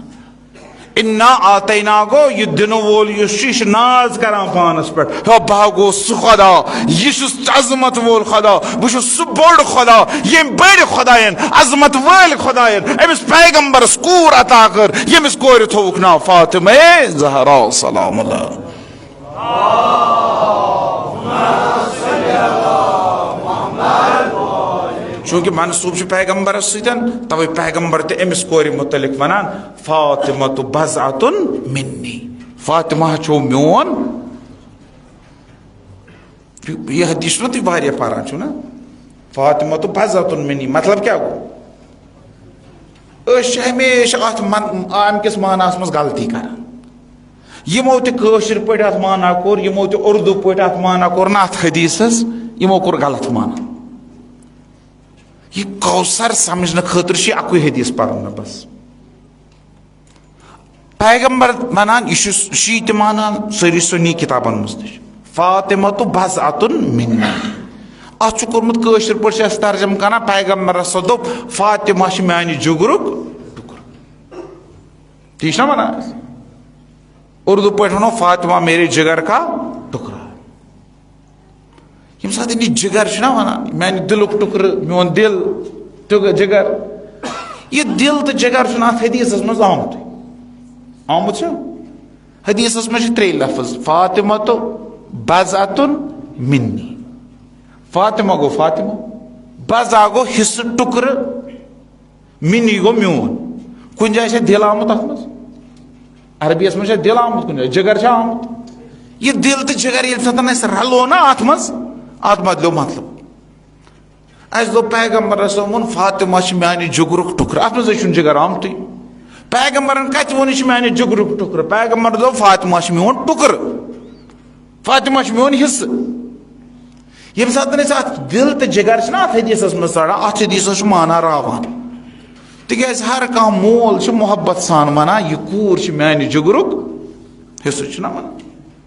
انا آتینا گو یہ دن وول یہ شیش ناز کران پانس پر ہو بھاگو سو خدا، یہ عظمت وول خدا، بش سو بڑ خدا، یہ بڑ خداین عظمت وول خداین امس پیغمبر سکور عطا کر، یمس کور تھوک نا فاطمہ زہرا سلام اللہ. چونکہ منصوب چھ پیغمبر سیتن توے پیغمبر تے امس کور متعلق ونان فاطمہ تو بضعۃ منی، فاطمہ چھو میون. یہ حدیث نو تی واریاہ پاران چھو نا فاطمہ تو بضعۃ منی مطلب کیا گو؟ اس ہمیشہ ات عام کس معنی اس مز غلطی کران. یمو تہ کٲشِر پٲٹھۍ اتھ مانا کوٚر یمو تہ اردو پٲٹھۍ اتھ مانا کوٚر نا اتھ حدیثس یمو کوٚر غلط مانا. یہ کوثر سمجھنہٕ خٲطرٕ چھِ اکُے حدیث پرُن نہ بس. پیغمبر ونان یہ شی تہ مانان سٲری سنی کتابن منٛز تہِ چھُ فاطمہ بضعۃ منی. اتھ چھُ کوٚرمُت کٲشِر پٲٹھۍ چھِ أسۍ ترجم کران پیغمبر ہسا دوٚپ فاطمہ چھِ میانہِ جگرُک ٹُکرٕ. ٹھیک چھُ نا ونان اردو پٲٹھۍ ونو فاطمہ میرے جگر کا ٹکرا. ییٚمہِ ساتہٕ یہِ جگر چھُ نا ونان میانہِ دلُک ٹُکرٕ میون دل جگر یہ دل تو جگر چھُنہٕ اتھ حدیثس منٛز آمُت چھُ. حدیثس منٛز چھِ ترٛےٚ لفظ فاطمہ بضعۃ منی. فاطمہ گوٚو فاطمہ, بضع گوٚو حصہٕ ٹُکرٕ, منی گوٚو میون. کُنہِ جایہِ چھا دل آمُت اتھ منٛز عربی یس منٛز چھا دل آمُت کُنہِ جایہِ جگر چھا آمُت. یہ دل تو جگر ییٚلہِ ساتہٕ اَسہِ رلو نا اتھ منٛز اتھ بدلیو مطلب. اَسہِ دوٚپ پیغمبرس ووٚن فاطمہ چھِ میانہِ جگرُک ٹُکرٕ. اتھ منٛز چھُنہٕ جگر آمتُے. پیغمبرن کتہِ ووٚن یہِ چھِ میانہِ جگرُک ٹُکرٕ. پیغمبر دوٚپ فاطمہ چھِ میون ٹُکرٕ, فاطمہ چھِ میون حصہٕ. ییٚمہِ ساتہٕ أسۍ اتھ دل تہٕ جگر چھِ نا اتھ حدیثس منٛز ژڑان اتھ حدیثس چھُ مانا راوان. تِکیٛازِ ہر کانٛہہ مول چھُ محبت سان ونان یہِ کوٗر چھِ میانہِ جگرُک حصہٕ. چھُنہ ونان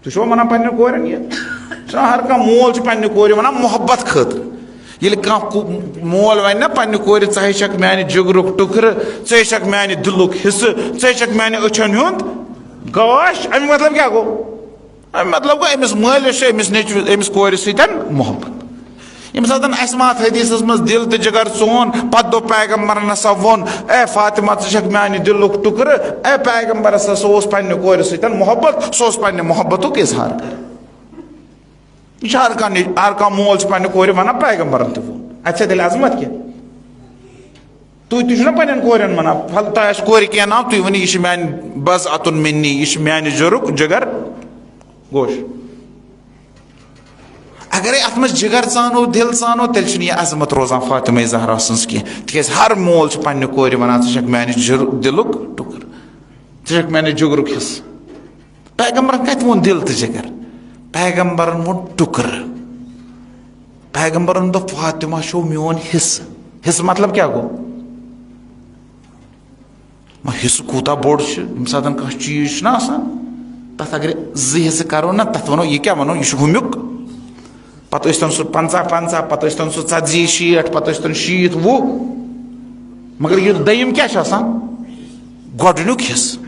تُہۍ چھُوا ونان پننٮ۪ن کورٮ۪ن یہِ چھُنہ ہر کانٛہہ مول چھُ پننہِ کورِ ونان محبت خٲطرٕ. ییٚلہِ کانٛہہ مول ونہِ نا پننہِ کورِ ژٕ ہے چھکھ میانہِ جگرُک ٹُکرٕ, ژٕ ہے چھکھ میانہِ دلُک حصہٕ, ژٕ ہے چھکھ میانہِ أچھن ہُنٛد گاش, امیُک مطلب کیاہ گوٚو؟ امیُک مطلب گوٚو أمِس مٲلِس چھُ أمِس نیٚچوِس أمِس کورِ سۭتۍ محبت. ییٚمہِ ساتہٕ اَسہِ ما اتھ حدیثس منٛز دل تہٕ جگر ژون پتہٕ دوٚپ پیغمبرن ہسا ووٚن اے فاطمہ ژٕ چھکھ میانہِ دلُک ٹُکرٕ, اے پیغمبرس ہسا اوس پننہِ کورِ سۭتۍ محبت, سُہ اوس پننہِ محبتُک اظہار کران. یہ چھُ ہر کانٛہہ مول چھُ پننہِ کورِ ونان پیغمبرن تہِ ووٚن. اتہِ چھا تیٚلہِ عظمت کینٛہہ؟ تُہۍ تہِ چھُو نا پننٮ۪ن کورٮ۪ن ونان تۄہہِ آسہِ کورِ کینٛہہ ناو تُہۍ ؤنِو یہِ چھِ میانہِ بضعۃ منی, یہِ چھِ میانہِ جگر گوش. اگرے اتھ منٛز جگر ژانو دل ژانو تیٚلہِ چھُنہٕ یہِ عظمت روزان فاطمہ زہرا سٕنٛز کینٛہہ. تِکیٛازِ ہر مول چھُ پننہِ کورِ ونان ژٕ چھکھ میانہِ دلُک ٹُکرٕ, ژٕ چھکھ میانہِ جگرُک حصہٕ. پیغمبرن کتہِ ووٚن دل تہٕ جگر؟ پیغمبرن ووٚن ٹُکرٕ. پیغمبرن دوٚپ فاطمہ چھو میون حصہٕ. حصہٕ مطلب کیاہ گوٚو؟ حصہٕ کوٗتاہ بوٚڑ چھُ. ییٚمہِ ساتہٕ کانٛہہ چیٖز چھُنہ آسان تتھ اگرے 2 حصہٕ کرو نا تتھ ونو یہِ کیاہ ونو, یہِ چھُ ہُمیُک. پتہٕ ٲسۍتن سُہ 50-50, پتہٕ ٲسۍتن سُہ 40-60, پتہٕ ٲسۍتن 60-20, مگر یہِ دوٚیِم کیاہ چھُ آسان؟ گۄڈٕنیُک حصہٕ.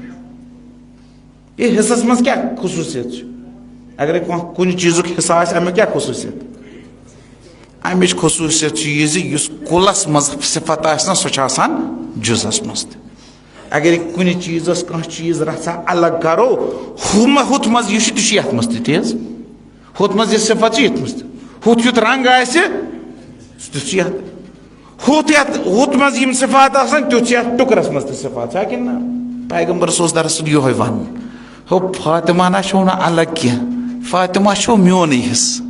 یہِ حصس منٛز کیاہ خصوٗصیت چھِ؟ اگرے کُنہِ چیٖزُک حصہٕ آسہِ امیُک کیاہ خصوٗصیت؟ امِچ خصوٗصیت چھِ یہِ زِ یُس کُلس منٛز صفت آسہِ نا سۄ چھِ آسان جُزس منٛز تہِ. اگرے کُنہِ چیٖزس کانٛہہ چیٖز رژھا الگ کرو ہُتھ منٛز یہِ چھُ تہِ چھُ یتھ منٛز تہِ تی حظ. ہُتھ منٛز یہِ صفت چھِ یتھ منٛز تہِ. ہُتھ یُتھ رنگ آسہِ تیُتھ چھُ یتھ. ہُتھ منٛز یِم صفات آسان تیُتھ چھُ یتھ ٹُکرس منٛز تہِ صفات. چھا کِنہٕ نہ؟ پیغمبرس اوس دراصل یِہوے ونُن. ہو فاطمہ نہ چھو نہٕ الگ کینٛہہ, فاطمہ چھو میونٕے حصہٕ.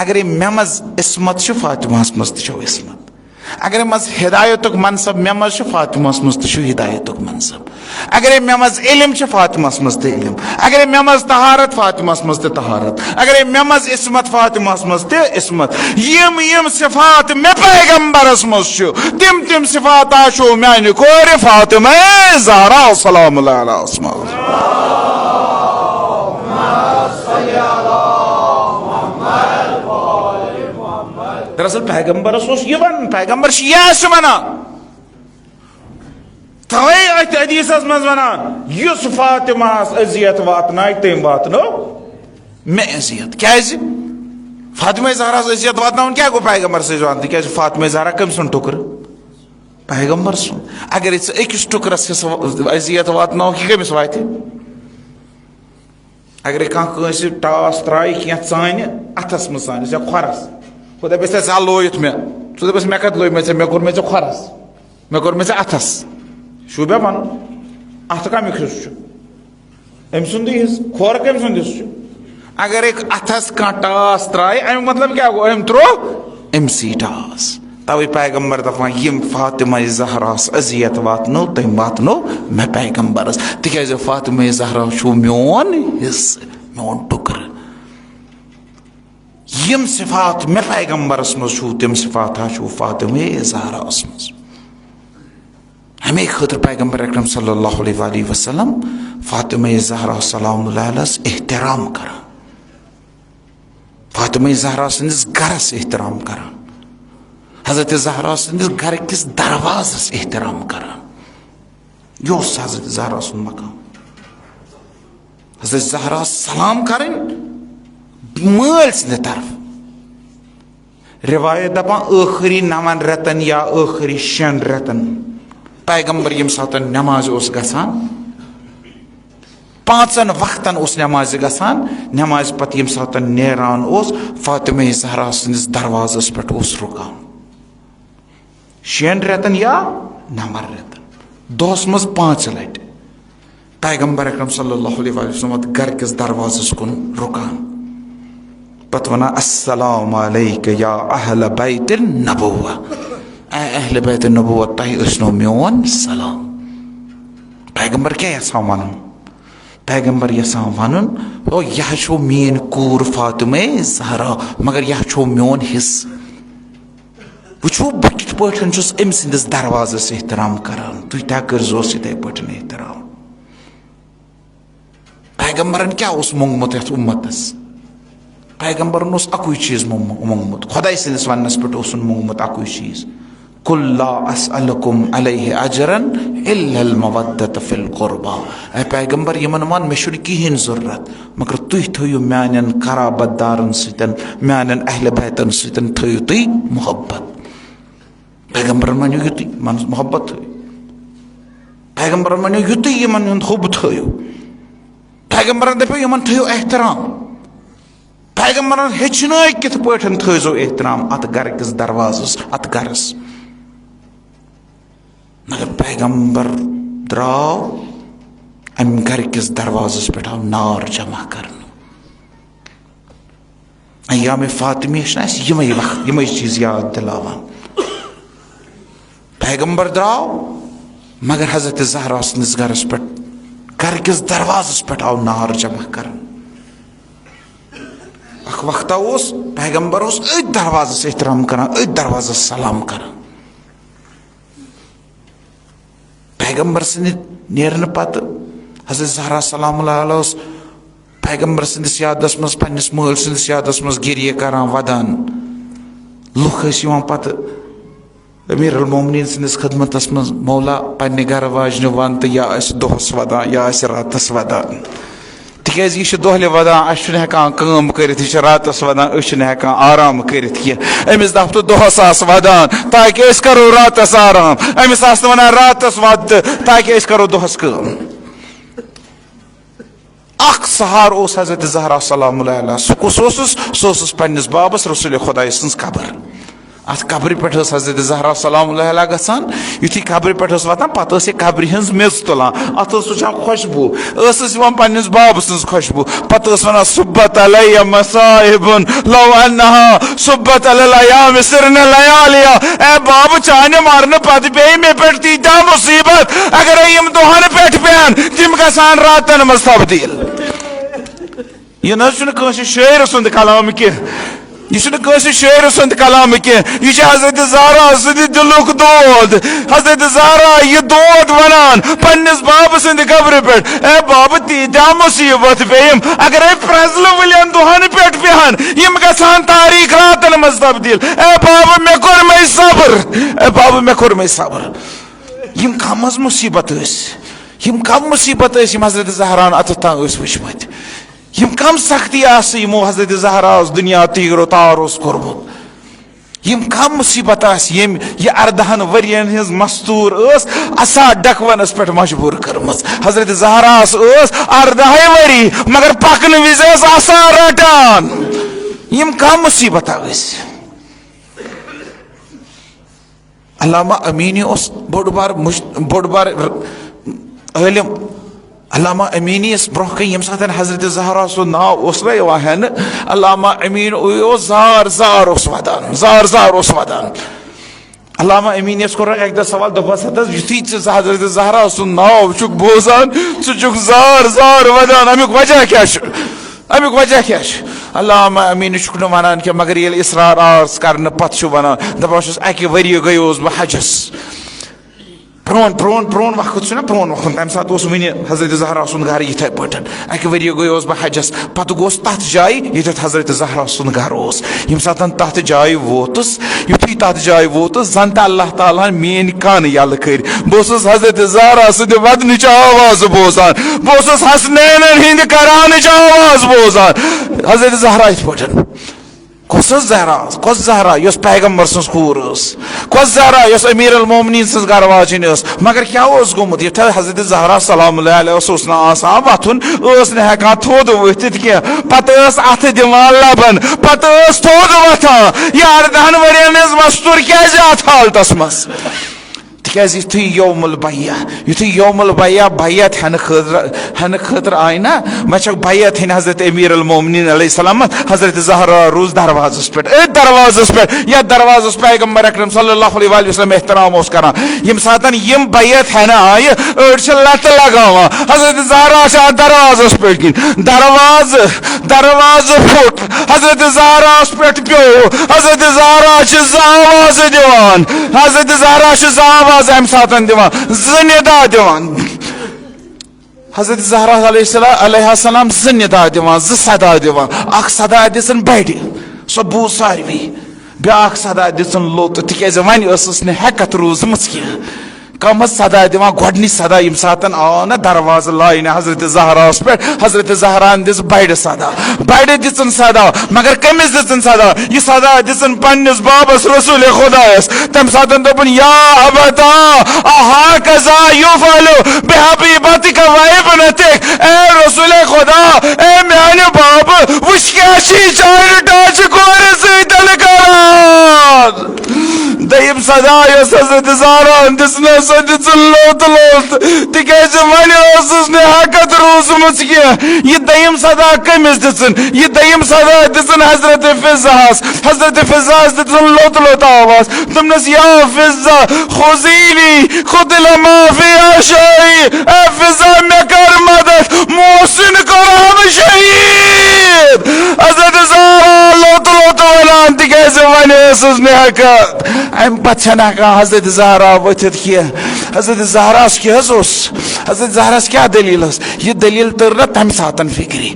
اگرے مےٚ منٛز عصمت چھِ فاطمہس منٛز تہِ چھو عصمت. اگرے منٛز ہدایتُک منصب مےٚ منٛز چھُ فاطمہس منٛز تہِ چھُ ہدایتُک منصب. اگرے مےٚ منٛز علم چھُ فاطمہس منٛز تہِ علم. اگرے مےٚ منٛز طہارت فاطمہس منٛز تہِ طہارت. اگرے مےٚ منٛز عصمت فاطمہس منٛز تہِ عصمت. یِم صفات مےٚ پیغمبرس منٛز چھُ تِم صفات آسیو میانہِ کورِ فاطمہ زہرا سلام اللہ علیہا. دراصل پیغمبرس اوس یہِ ونان, پیغمبر چھِ یہِ آسہِ ونان توے اتھ حدیثس منٛز ونان یُس فاطمہس اذیت واتنایہِ تٔمۍ واتنٲو مےٚ اذیت. کیازِ؟ فاطمہ زہراہس اذیت واتناوُن کیاہ گوٚو پیغمبر سٕنٛز واتنہٕ؟ تِکیٛازِ فاطمہ زہرا کٔمۍ سُنٛد ٹُکرٕ؟ پیغمبر سُنٛد. اگرے ژٕ أکِس ٹُکرس اذیت واتناوکھ یہِ کٔمِس واتہِ؟ اگرے کانٛہہ کٲنٛسہِ ٹاس ترایہِ کینٛہہ ژانہِ اتھس منٛز ژانٮ۪س یا کھۄرس, ہُہ دپیس ژےٚ لویُتھ مےٚ, ژٕ دپیس مےٚ کتہِ لوے مےٚ ژےٚ, مےٚ کوٚر مےٚ ژےٚ کھۄرس, مےٚ کوٚر مےٚ ژےٚ اتھس. شوٗبیا ونُن؟ اتھٕ کمیُک حصہٕ چھُ؟ أمۍ سُنٛدٕے حصہٕ. کھۄر کٔمۍ سُنٛد حصہٕ چھُ؟ اگرے اتھس کانٛہہ ٹاس ترایہِ امیُک مطلب کیاہ گوٚو؟ أمۍ تروو أمسٕے ٹاس. توے پیغمبر دپان یم فاطمہ زہراس اذیت واتنو تم واتنو میں پیغمبرس تکیازِ فاطمہ زہرا چھو میون حصہ میون ٹکر یم صفات میں پیغمبرس مز چھو تم صفات چھو فاطمہ زہراس مز ہمیں خاطر پیغمبر اکرم صلی اللہ علیہ وآلہ وسلم فاطمہ زہرا سلام اللہ علیہ احترام کران فاطمہ زہرا سندس گھرس احترام کران حضرت زہرا سندس گھر کس دروازس احترام کران یہ حضرت زہرا سن مقام حضرت زہرا سلام کرن مل سند طرف روایت دپان آخری 9 رتن یا آخری 6 رتن پیغمبر یم ساتن نماز اس گسان 5 وقتن اس نماز گسان نماز پتہ یم ساتن نیران اس فاطمہ زہرا سندس دروازس پہ اس رکان 6 رتن یا 9 رتن دہس مز 5 لٹ پیغمبر اکرم صلی اللہ علیہ وسلم گھر کس دروازس کن رکان پتہ ونان السلام علیک یا اہل بیت النبوہ اے اہل بیت النبوت تہ ٲسنو میون سلام پیغمبر کیا یژھان ونن پیغمبر یژھان ونن او یہ چھو مین کوٗر فاطمہ زہرا مگر یہ چھو میون حصہ وچھو بہ کتھ پٲٹھۍ چھُس أمۍ سٕنٛدِس دروازس احترام کران تُہۍ تہِ کٔرۍزیوس یِتھَے پٲٹھۍ احترام پیغمبرن کیا اوس موٚنگمُت یتھ اُمتس پیغمبرن اوس اکوے چیٖز موٚنگمُت خۄداے سٕنٛدِس وننس پٮ۪ٹھ اوسُن موٚنگمُت اکوے چیٖز قل لا اسألکم علیہ اجرا الا المودۃ فی القربى اے پیغمبر یمن ون مےٚ چھُنہٕ کِہیٖنۍ ضروٗرت مگر تُہۍ تھٲیِو میانٮ۪ن قرابت دارن سۭتۍ میانٮ۪ن اہل بیتن سۭتۍ تھٲیِو تُہۍ محبت پیغمبرن ونیو یُتُے محبت تھٲیِو پیغمبرن ونیو یُتُے یمن ہُنٛد حُب تھٲیِو پیغمبرن دپیو یمن تھٲیِو احترام پیغمبرن ہیٚچھنٲے کِتھ پٲٹھۍ تھٲیزو احترام اتھ گرٕ کِس دروازس اتھ گرس مگر پیغمبر درٛاو امہِ گرٕ کِس دروازس پٮ۪ٹھ آو نار جمع کرنہٕ ایام فاطمیہ چھِنہ اَسہِ یِمے چیٖز یاد دِلاوان پیغمبر درٛاو مگر حضرت زہرا سٕنٛدِس گرس پٮ۪ٹھ گرٕ کِس دروازس پٮ۪ٹھ آو نار جمع کرنہٕ اکھ وقتہ اوس پیغمبر اوس أتھۍ دروازس احترام کران أتھۍ دروازس سلام کران پیغمبر سٕنٛدِ نیرنہٕ پتہٕ حضرت زہرا سلام اللہ علیہ اوس پیغمبر سٕنٛدِس یادس منٛز پننس مٲلۍ سٕنٛدِس یادس منٛز گریہ کران ودان لُکھ ٲسۍ یِوان پتہٕ امیر المومنیٖن سٕنٛدِس خدمتس منٛز مولا پننہِ گرٕ واجنہِ ون تہٕ یا آسہِ دۄہس ودان یا آسہِ راتس ودان تِکیازِ یہِ چھُ دۄہلہِ ودان اسہِ چھُنہٕ ہٮ۪کان کٲم کٔرِتھ یہِ چھُ راتس ودان أسۍ چھِنہٕ ہٮ۪کان آرام کٔرِتھ کینٛہہ أمِس دپ تہٕ دۄہس آس ودان تاکہِ أسۍ کرو راتس آرام أمِس آس نہٕ ونان راتس ود تہٕ تاکہِ أسۍ کرو دۄہس کٲم اکھ سہار اوس حضرت زہرا سلام اللہ علیہ سُہ کُس اوسُس سُہ اوسُس پننس بابس رسول خۄداے سٕنٛز قبر اتھ قبرِ پٮ۪ٹھ ٲس حضرت زہرا سلام اللہ علیہ گژھان یُتھُے قبرِ پٮ۪ٹھ ٲس واتان پتہٕ ٲس یہِ قبرِ ہٕنٛز میٚژ تُلان اتھ ٲس وٕچھان خوشبوٗ ٲسٕس یِوان پننس بابہٕ سٕنٛز خوشبوٗ پتہٕ ٲس ونان صُبت علیہ مصائبن لو انہا صُبت علی الایام سرن لیالیا اے بابہٕ چانہِ مرنہٕ پتہٕ پیٚیہِ مےٚ پٮ۪ٹھ تیٖتیاہ مُصیبت اگرے یِم دۄہن پٮ۪ٹھ پیٚن تِم گژھان راتن منٛز تبدیٖل یہِ نہ حظ چھُنہٕ کٲنٛسہِ شٲعرٕ سُنٛد کلام کینٛہہ یہ چھُنہٕ کٲنٛسہِ شٲعرٕ سُنٛد کلام کینٛہہ یہِ چھُ حضرت زہرا سٕنٛدِ دِلُک دود حضرت زہرا یہِ دود ونان پننس بابہٕ سٕنٛدِ قبرِ پٮ۪ٹھ اے بابہٕ تیٖتیاہ مُصیبت پیٚیِم اگرے پرٛزلہٕ ؤلین دۄہن پٮ۪ٹھ پیٚہن یِم گژھان تاریٖخ راتن منٛز تبدیٖل اے بابہٕ مےٚ کوٚر مے صبر اے بابہٕ مےٚ کوٚر مے صبر یِم کم حظ مُصیبت ٲسۍ یِم کم مُصیبت ٲسۍ یِم حضرت زہراہن اتھ تام ٲسۍ وٕچھمٕتۍ یم کم سختی آسہٕ یِمو حضرت زہرا دنیا تیٖر و تار اوس کوٚرمُت یم کم مصیبت آسہِ ییٚمۍ یہِ 18 ؤرین ہٕنٛز مستوٗر ٲس عصا ڈکونس پٮ۪ٹھ مجبوٗر کٔرمٕژ حضرت زہراہس ٲس 18 ؤری مگر پکنہٕ وِزِ ٲس عصا رٹان یم کم مصیبتہ ٲسۍ علامہ امینی اوس بوٚڑ بار عٲلِم علامہ امینی یس برونٛہہ کَنۍ ییٚمہِ ساتہٕ حضرت زہرا سُنٛد ناو اوس نہ یِوان ہٮ۪نہٕ علامہ امین اوس زار زار اوس ودان علامہ امین یس کور ایک دہ سوال دپس یتھی حضرت زہرا سن ناو چھ بوزان ثہ زار زار ودان امیک وجہ کیا امیک وجہ کیا علامہ امین چھ ونان کہ مگر یل اصرار عرض کرنے پتہ ونان دپان چھس اکہ ؤری گیوس بہ حجس پرون وقت چھ نا پرون وقت تمہ سات ون حضرت زہرا سن گھر یتھے پٹھن اکہ ؤری گیوس بہ حجس پتہ گوس تتھ جائے یتھ حضرت زہرا سن گھر اس یم سات تتھ جائے ووتس یتھی تتھ جائے ووتس زن تہ اللہ تعالیٰ مین کان یل کر بہس حضرت زہرا سند ودنچ آواز بوزان بہس حسنینن ہند کرانچ آواز بوزان حضرت زہرا یتھ پٹھن کس زہرا یس پیغمبر سن کور کس زہرا یس امیر المومنین سن گھر واجن مگر کیا گومت یتھ حضرت زہرا سلام اللہ علیہ نا آسان وتھن ہیکان تھوٚد ؤتھِتھ کی پتہ اتھ دِوان لبن پتہ تھوٚد وتھان یہ 18 ورین ہنٛز مستور کیازِ اتھ حالتس مز تکیاز یتھی یوم البیع بیعت ہنہ خاطر آئی نا میں بیعت ہن حضرت امیر المومنین علیہ السلام حضرت زہرا روز دروازس پہ یا دروازس پیغمبر اکرم صلی اللہ علیہ وسلم احترام اس کران یم ساتن یم بیعت ہنہ آئی اڑ لت لگاوان حضرت زہرا دروازس پہ کن دروازہ پھٹ حضرت زہراس پہ پیو حضرت زہرا آواز دِوان حضرت زہرا آواز ام ساتن دِوان زٕ ندا دِوان حضرت زہرا علیہ السلام زٕ ندا دِوان زٕ صدا دِوان اکھ صدا دِژن بڑِ سۄ بوٗز ساروی بیاکھ صدا دِژن لوٚت تِکیازِ وۄنۍ ٲسٕس نہٕ ہیکتھ روٗزمٕژ کینٛہہ کم صدا دِوان گۄڈنِچ صدا یم ساتن آو نا دروازٕ لاینہ حضرت زہراس پہ حضرت زہران دِژ بڑِ صدا بڑِ دِژن صدا مگر کٔمِس دِژن صدا یہ صدا دِژن پننس بابس رسول خدایس تمہ ساتن دوٚپُن یا ابتا اہاکذا یفعل بحبیبتک وابنتک اے رسول خدا اے میانہ باب وچھ کیا چھی چایہِ ڈاچہِ کورِ سۭتۍ کران دٔیِم صدا یۄس حضرت زہران دِژنس سۄ دِژن لوٚت تِکیازِ وۄنۍ ٲسٕس نہٕ ہیکتھ روٗزمٕژ کینٛہہ یہ دٔیِم صدا کٔمِس دِژن یہ دٔیِم صدا دِژن حضرت فضاہس حضرت فضاہس دِژن لوٚت آواز دوٚپنس یا فضا خُذیٖنی خُذ ما فی عشائی اے فضا مےٚ کر مدد محسن کوٚرہم شہید حضرت زہرا لوٚت ونان تِکیازِ وۄنۍ ٲسٕس نہٕ ہیکتھ امہ پتہ چھنہٕ ہیکان حضرت زہرا ؤتھِتھ کینٛہہ حضرت زہراس کیٛاہ حظ اوس حضرت زہراس کیٛاہ دلیل ٲس یہ دلیل تٔر نہ تمہِ ساتن فکری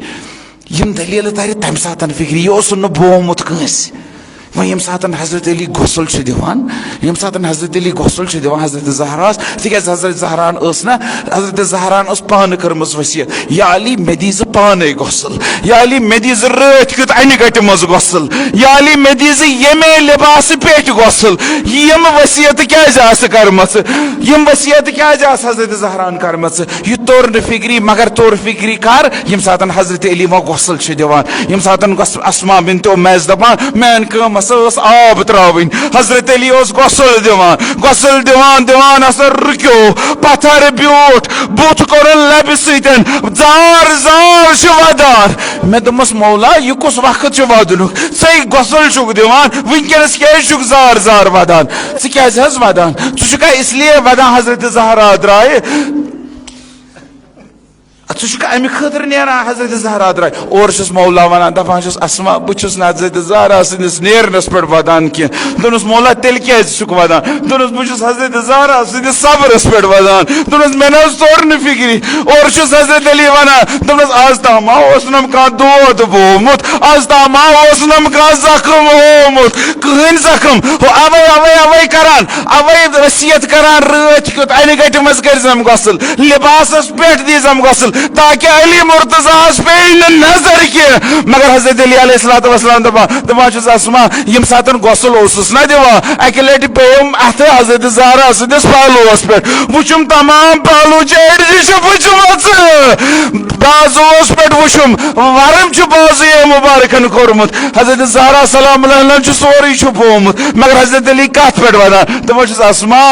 یم دلیل ترِ تمہِ ساتن فکری یہ اوسُن نہٕ بومُت کٲنٛسہِ وۄنۍ ییٚمہِ ساتن حضرت علی غسل چھُ دِوان ییٚمہِ ساتن حضرت علی غسل چھُ دِوان حضرت زہراس تِکیازِ حضرت زہران ٲس نا حضرت زہران ٲس پانہٕ کٔرمٕژ وصیت یا علی مےٚ دی زٕ پانے غسل یا علی مےٚ دی زٕ رٲتھ کیُتھ انہِ گٹہِ منٛز غسل یا علی مےٚ دی زٕ ییٚمے لباسہٕ پیٹھ غسل یم وصیت کیازِ آسہٕ کٔرمٕژ یم وصیت کیازِ آسہٕ حضرت زہران کٔرمٕژ یہِ توٚر نہٕ فکری مگر توٚر فکری کر ییٚمہِ ساتن حضرت علی وۄنۍ غسل چھُ دِوان ییٚمہِ ساتن اسما بنت امیس دپان میٲنۍ کٲم ٲس آب تراوٕنۍ حضرت علی اوس غسل دِوان ہسا رُکیو پتھر بیوٗٹھ بُتھ کوٚرُن لبہِ سۭتۍ زار چھُ ودان مےٚ دوٚپمس مولا یہِ کُس وقت چھُ ودنُک ژٕے غسل چھُکھ دِوان وٕنکیٚنس کیازِ چھُکھ زار ودان ژٕ کیازِ حظ ودان ژٕ چھُکھا اس لیے ودان حضرت زہرا درایہِ ژٕ چھُکھ امہِ خٲطرٕ نیران حضرت زہرا درایہِ اور چھُس مولا ونان دپان چھُس اسما بہٕ چھُس نہٕ حضرت زہرا سٕنٛدِس نیرنس پٮ۪ٹھ ودان کینٛہہ دوٚپنس مولا تیٚلہِ کیازِ چھُکھ ودان دوٚپنس بہٕ چھُس حضرت زہرا سٕنٛدِس صبرس پٮ۪ٹھ ودان دوٚپنس مےٚ نہ حظ توٚر نہٕ فکری اور چھُس حضرت علی ونان دوٚپنس آز تام اوسنم کانٛہہ دود بومُت آز تام اوسنم کانٛہہ زخم ہومُت کٕہٕنۍ زخم اوے کران اوے وصیت کران رٲتھ کیُتھ انہِ گٹہِ منٛز کٔرزم غسل لباسس پٮ۪ٹھ دیٖزم غسل تاکہ علی مرتضیٰ پیٚیہِ نہٕ نظر کینٛہہ مگر حضرت علی علیہ الصلوۃ والسلام دپان چھُس اسما ییٚمہِ ساتن غسل اوسُس نا دِوان اکہِ لٹہِ پیٚیِم اتھٕ حضرت زہرا سٕنٛدِس پہلوس پٮ۪ٹھ وٕچھُم تمام پہلو چیڑِ چھِ وٕچھمژٕ بازوس پٮ۪ٹھ وٕچھُم ورم چھُ بازوٗ مُبارکن کوٚرمُت حضرت زہرا سلام اللہ چھُ سورُے چھُپومُت مگر حضرت علی کتھ پٮ۪ٹھ ونان دپان چھُس اسما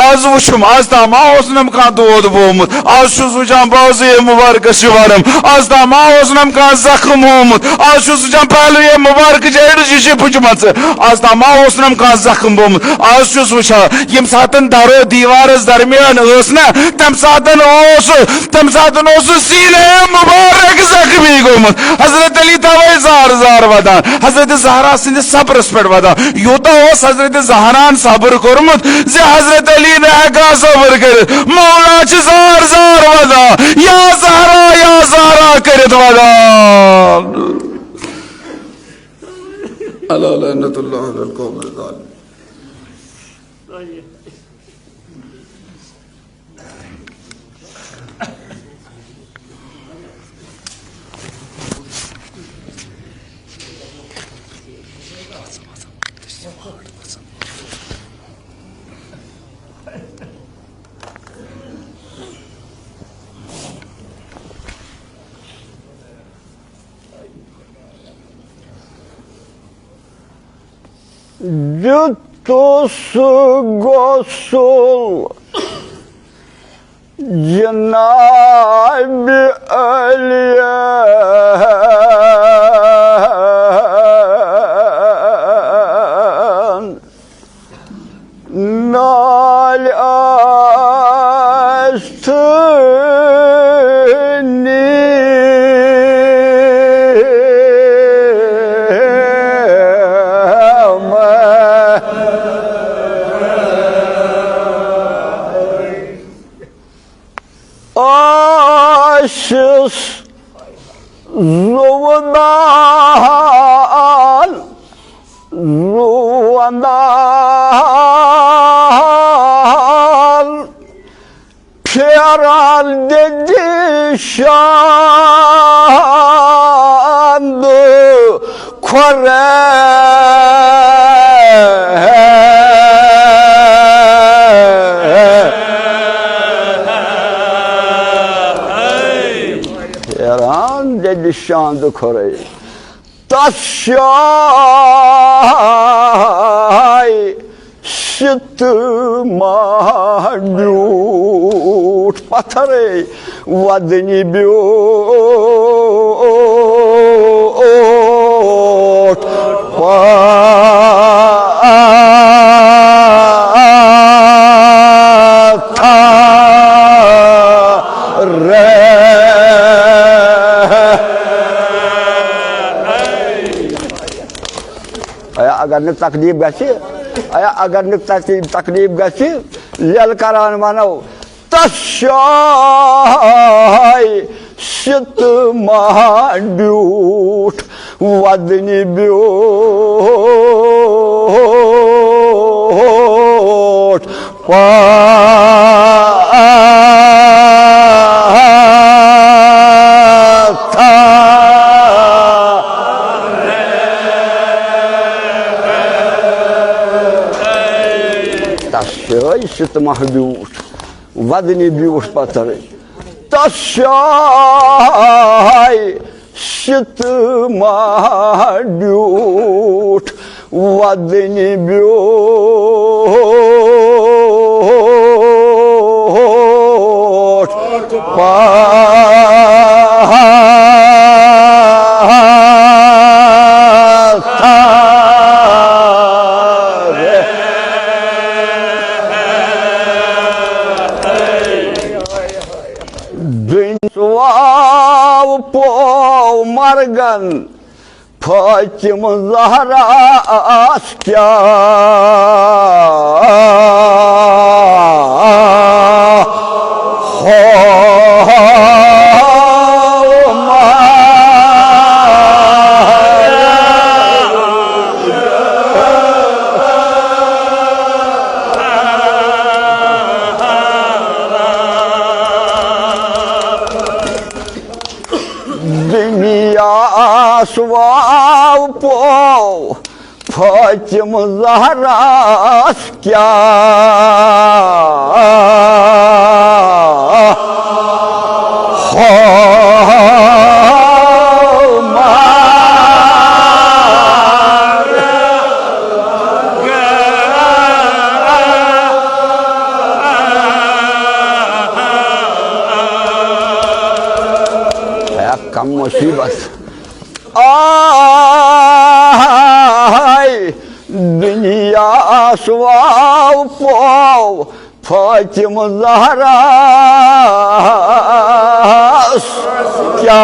آز وٕچھُم آز تام اوسنم کانٛہہ دود بومُت آز چھُس وٕچھان بازوٗ مبارک شوارم آز تام آوسنم کا زخم ہومت آز چھس وچھان پہلو یہ مبارک جیڑ جی پھچمت آز تام آوسنم کا زخم ہومت آز چھس وچھان یم ساتن درو دیوارس درمیان اس نا تم ساتن اوس سینے مبارک زخمی گومت حضرت علی توے زار زار ودان حضرت زہرا سندس صبرس پہ ودان یوتا اس حضرت زہران صبر کورمت زِ حضرت علی نے ہیکا صبر کرت مولا چھ زار زار ودان یا زہرا کرت ودان اللہ لعنت اللہ علی القوم الظالمین. Jutus gosul Cenab-ı Aliyan Nal Aşız zuvandan Peral dedi şandı Kore dedi şandı Kore'yi. Taşay şıtıma büyük patare vadini büyük patare اگر نک تقریب گژھِ اگر نک تقریب گژھِ للکران ونو تشاے شتما بیوٹھ ودنہِ بیوٹھ شتما بیوٹھ ودنہِ بیوٹھ پتھر تشاے شتما بیوٹھ ودنہِ بیوٹھ پو مرگن فاطمہ زہرا کیا سواو پو فاطمہ زہرا کیا مصیبت آئی دنیا سواو پاو فاطمہ زہرا کیا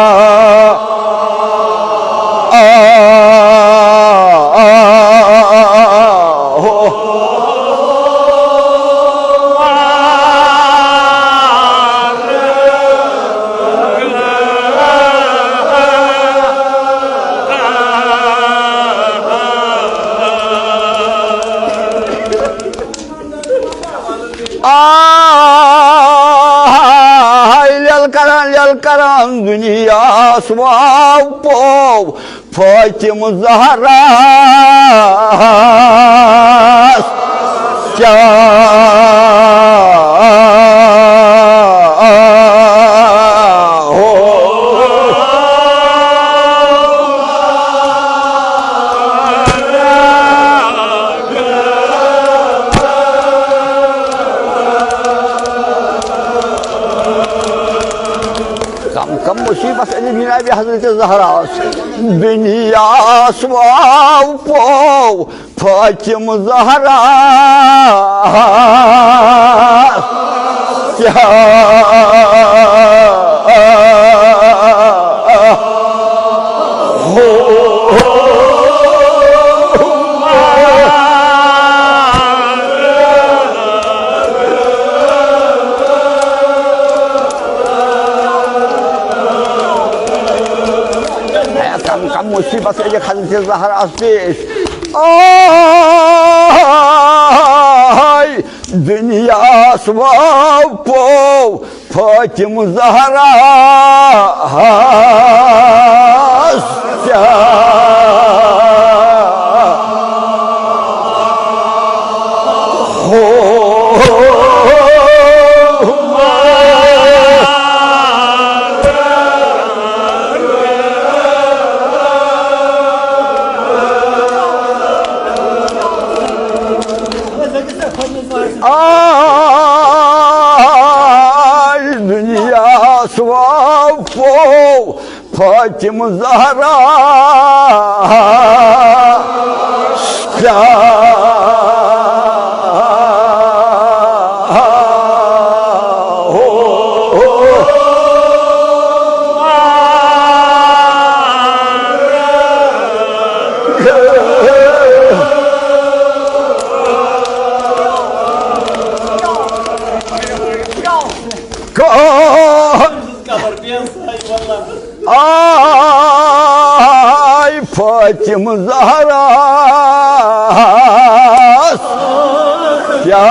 کران دنیا سواو پاو فاطمہ زہرا کیا کم مصیبت جناب حضرت زہرا دنیا سواو پاو فاطمہ زہرا کیا کم مصیبت حضرت زہرا پیش آئی دنیا سواو پاو فاطمہ زہرا دنیا سواو پاو فاطمہ زہرا کیا آئی فاطمہ زہرا کیا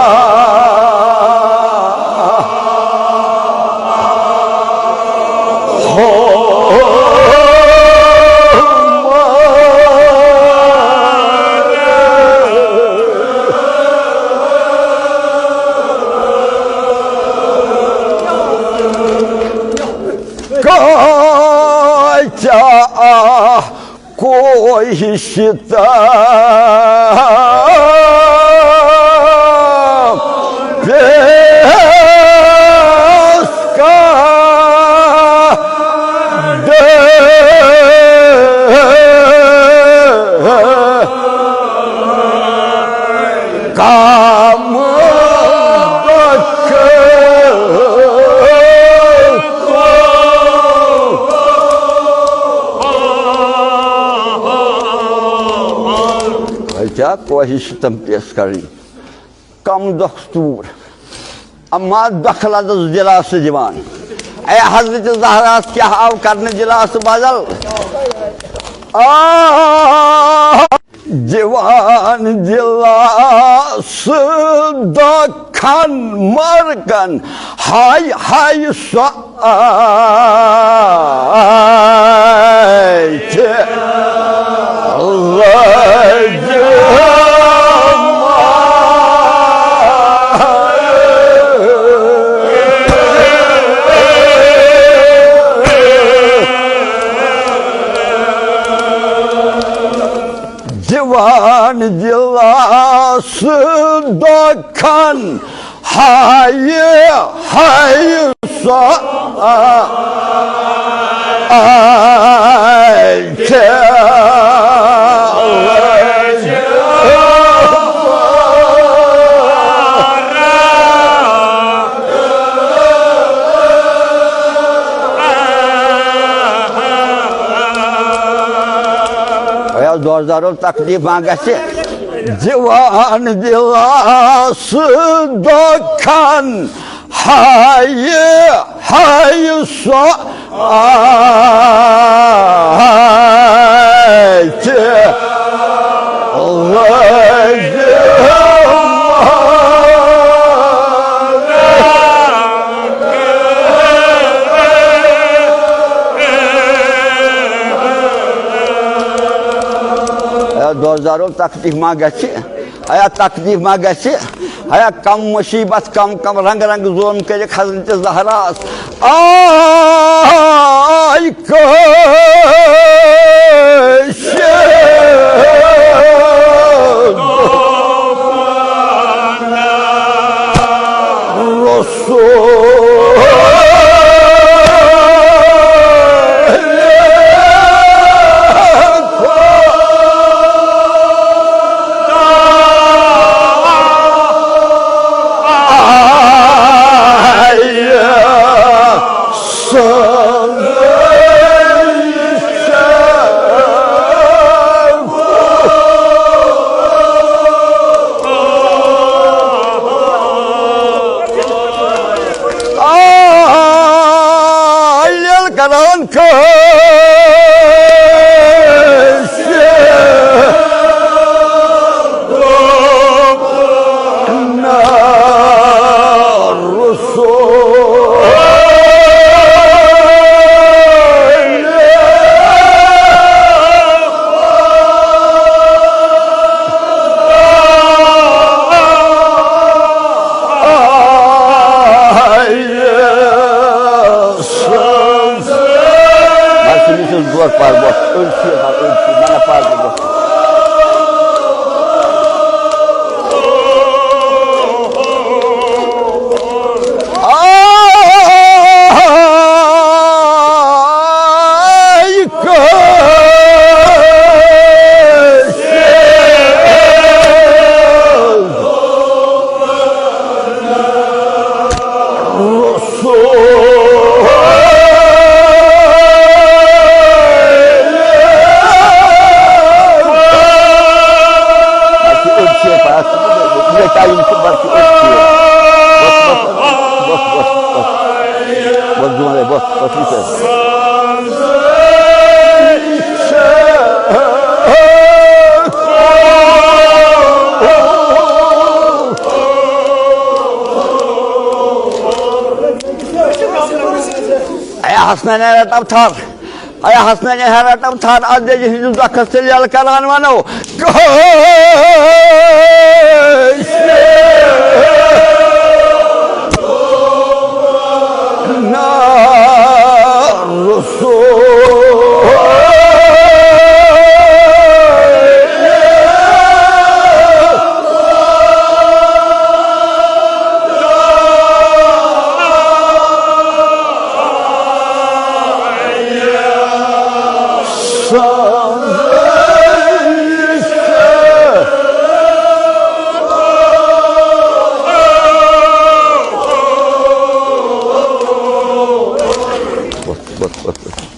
کوئی شتا پیس کا دے کام کیا کوئی ستم پیش کریں کم دستور اما دخلت جلاس جوان اے حضرت زہرا کیا آو کرنے جلاس بدل جوان جلاس دکھن مرکن ہائی ہائی جوان جلاس دکھن ہائی ہائی Dorzarol taklif mangası civan dilası dokan hayı hayı so ayte Dorzarol taklif mangası hayat taklif mangası hayat kam musibet kam rang rang zulm ke Hazreti Zahra ay Hasmene heratam thar, aya hasmene heratam thar, adeci hizuz akasel yalkaran mano. Bak.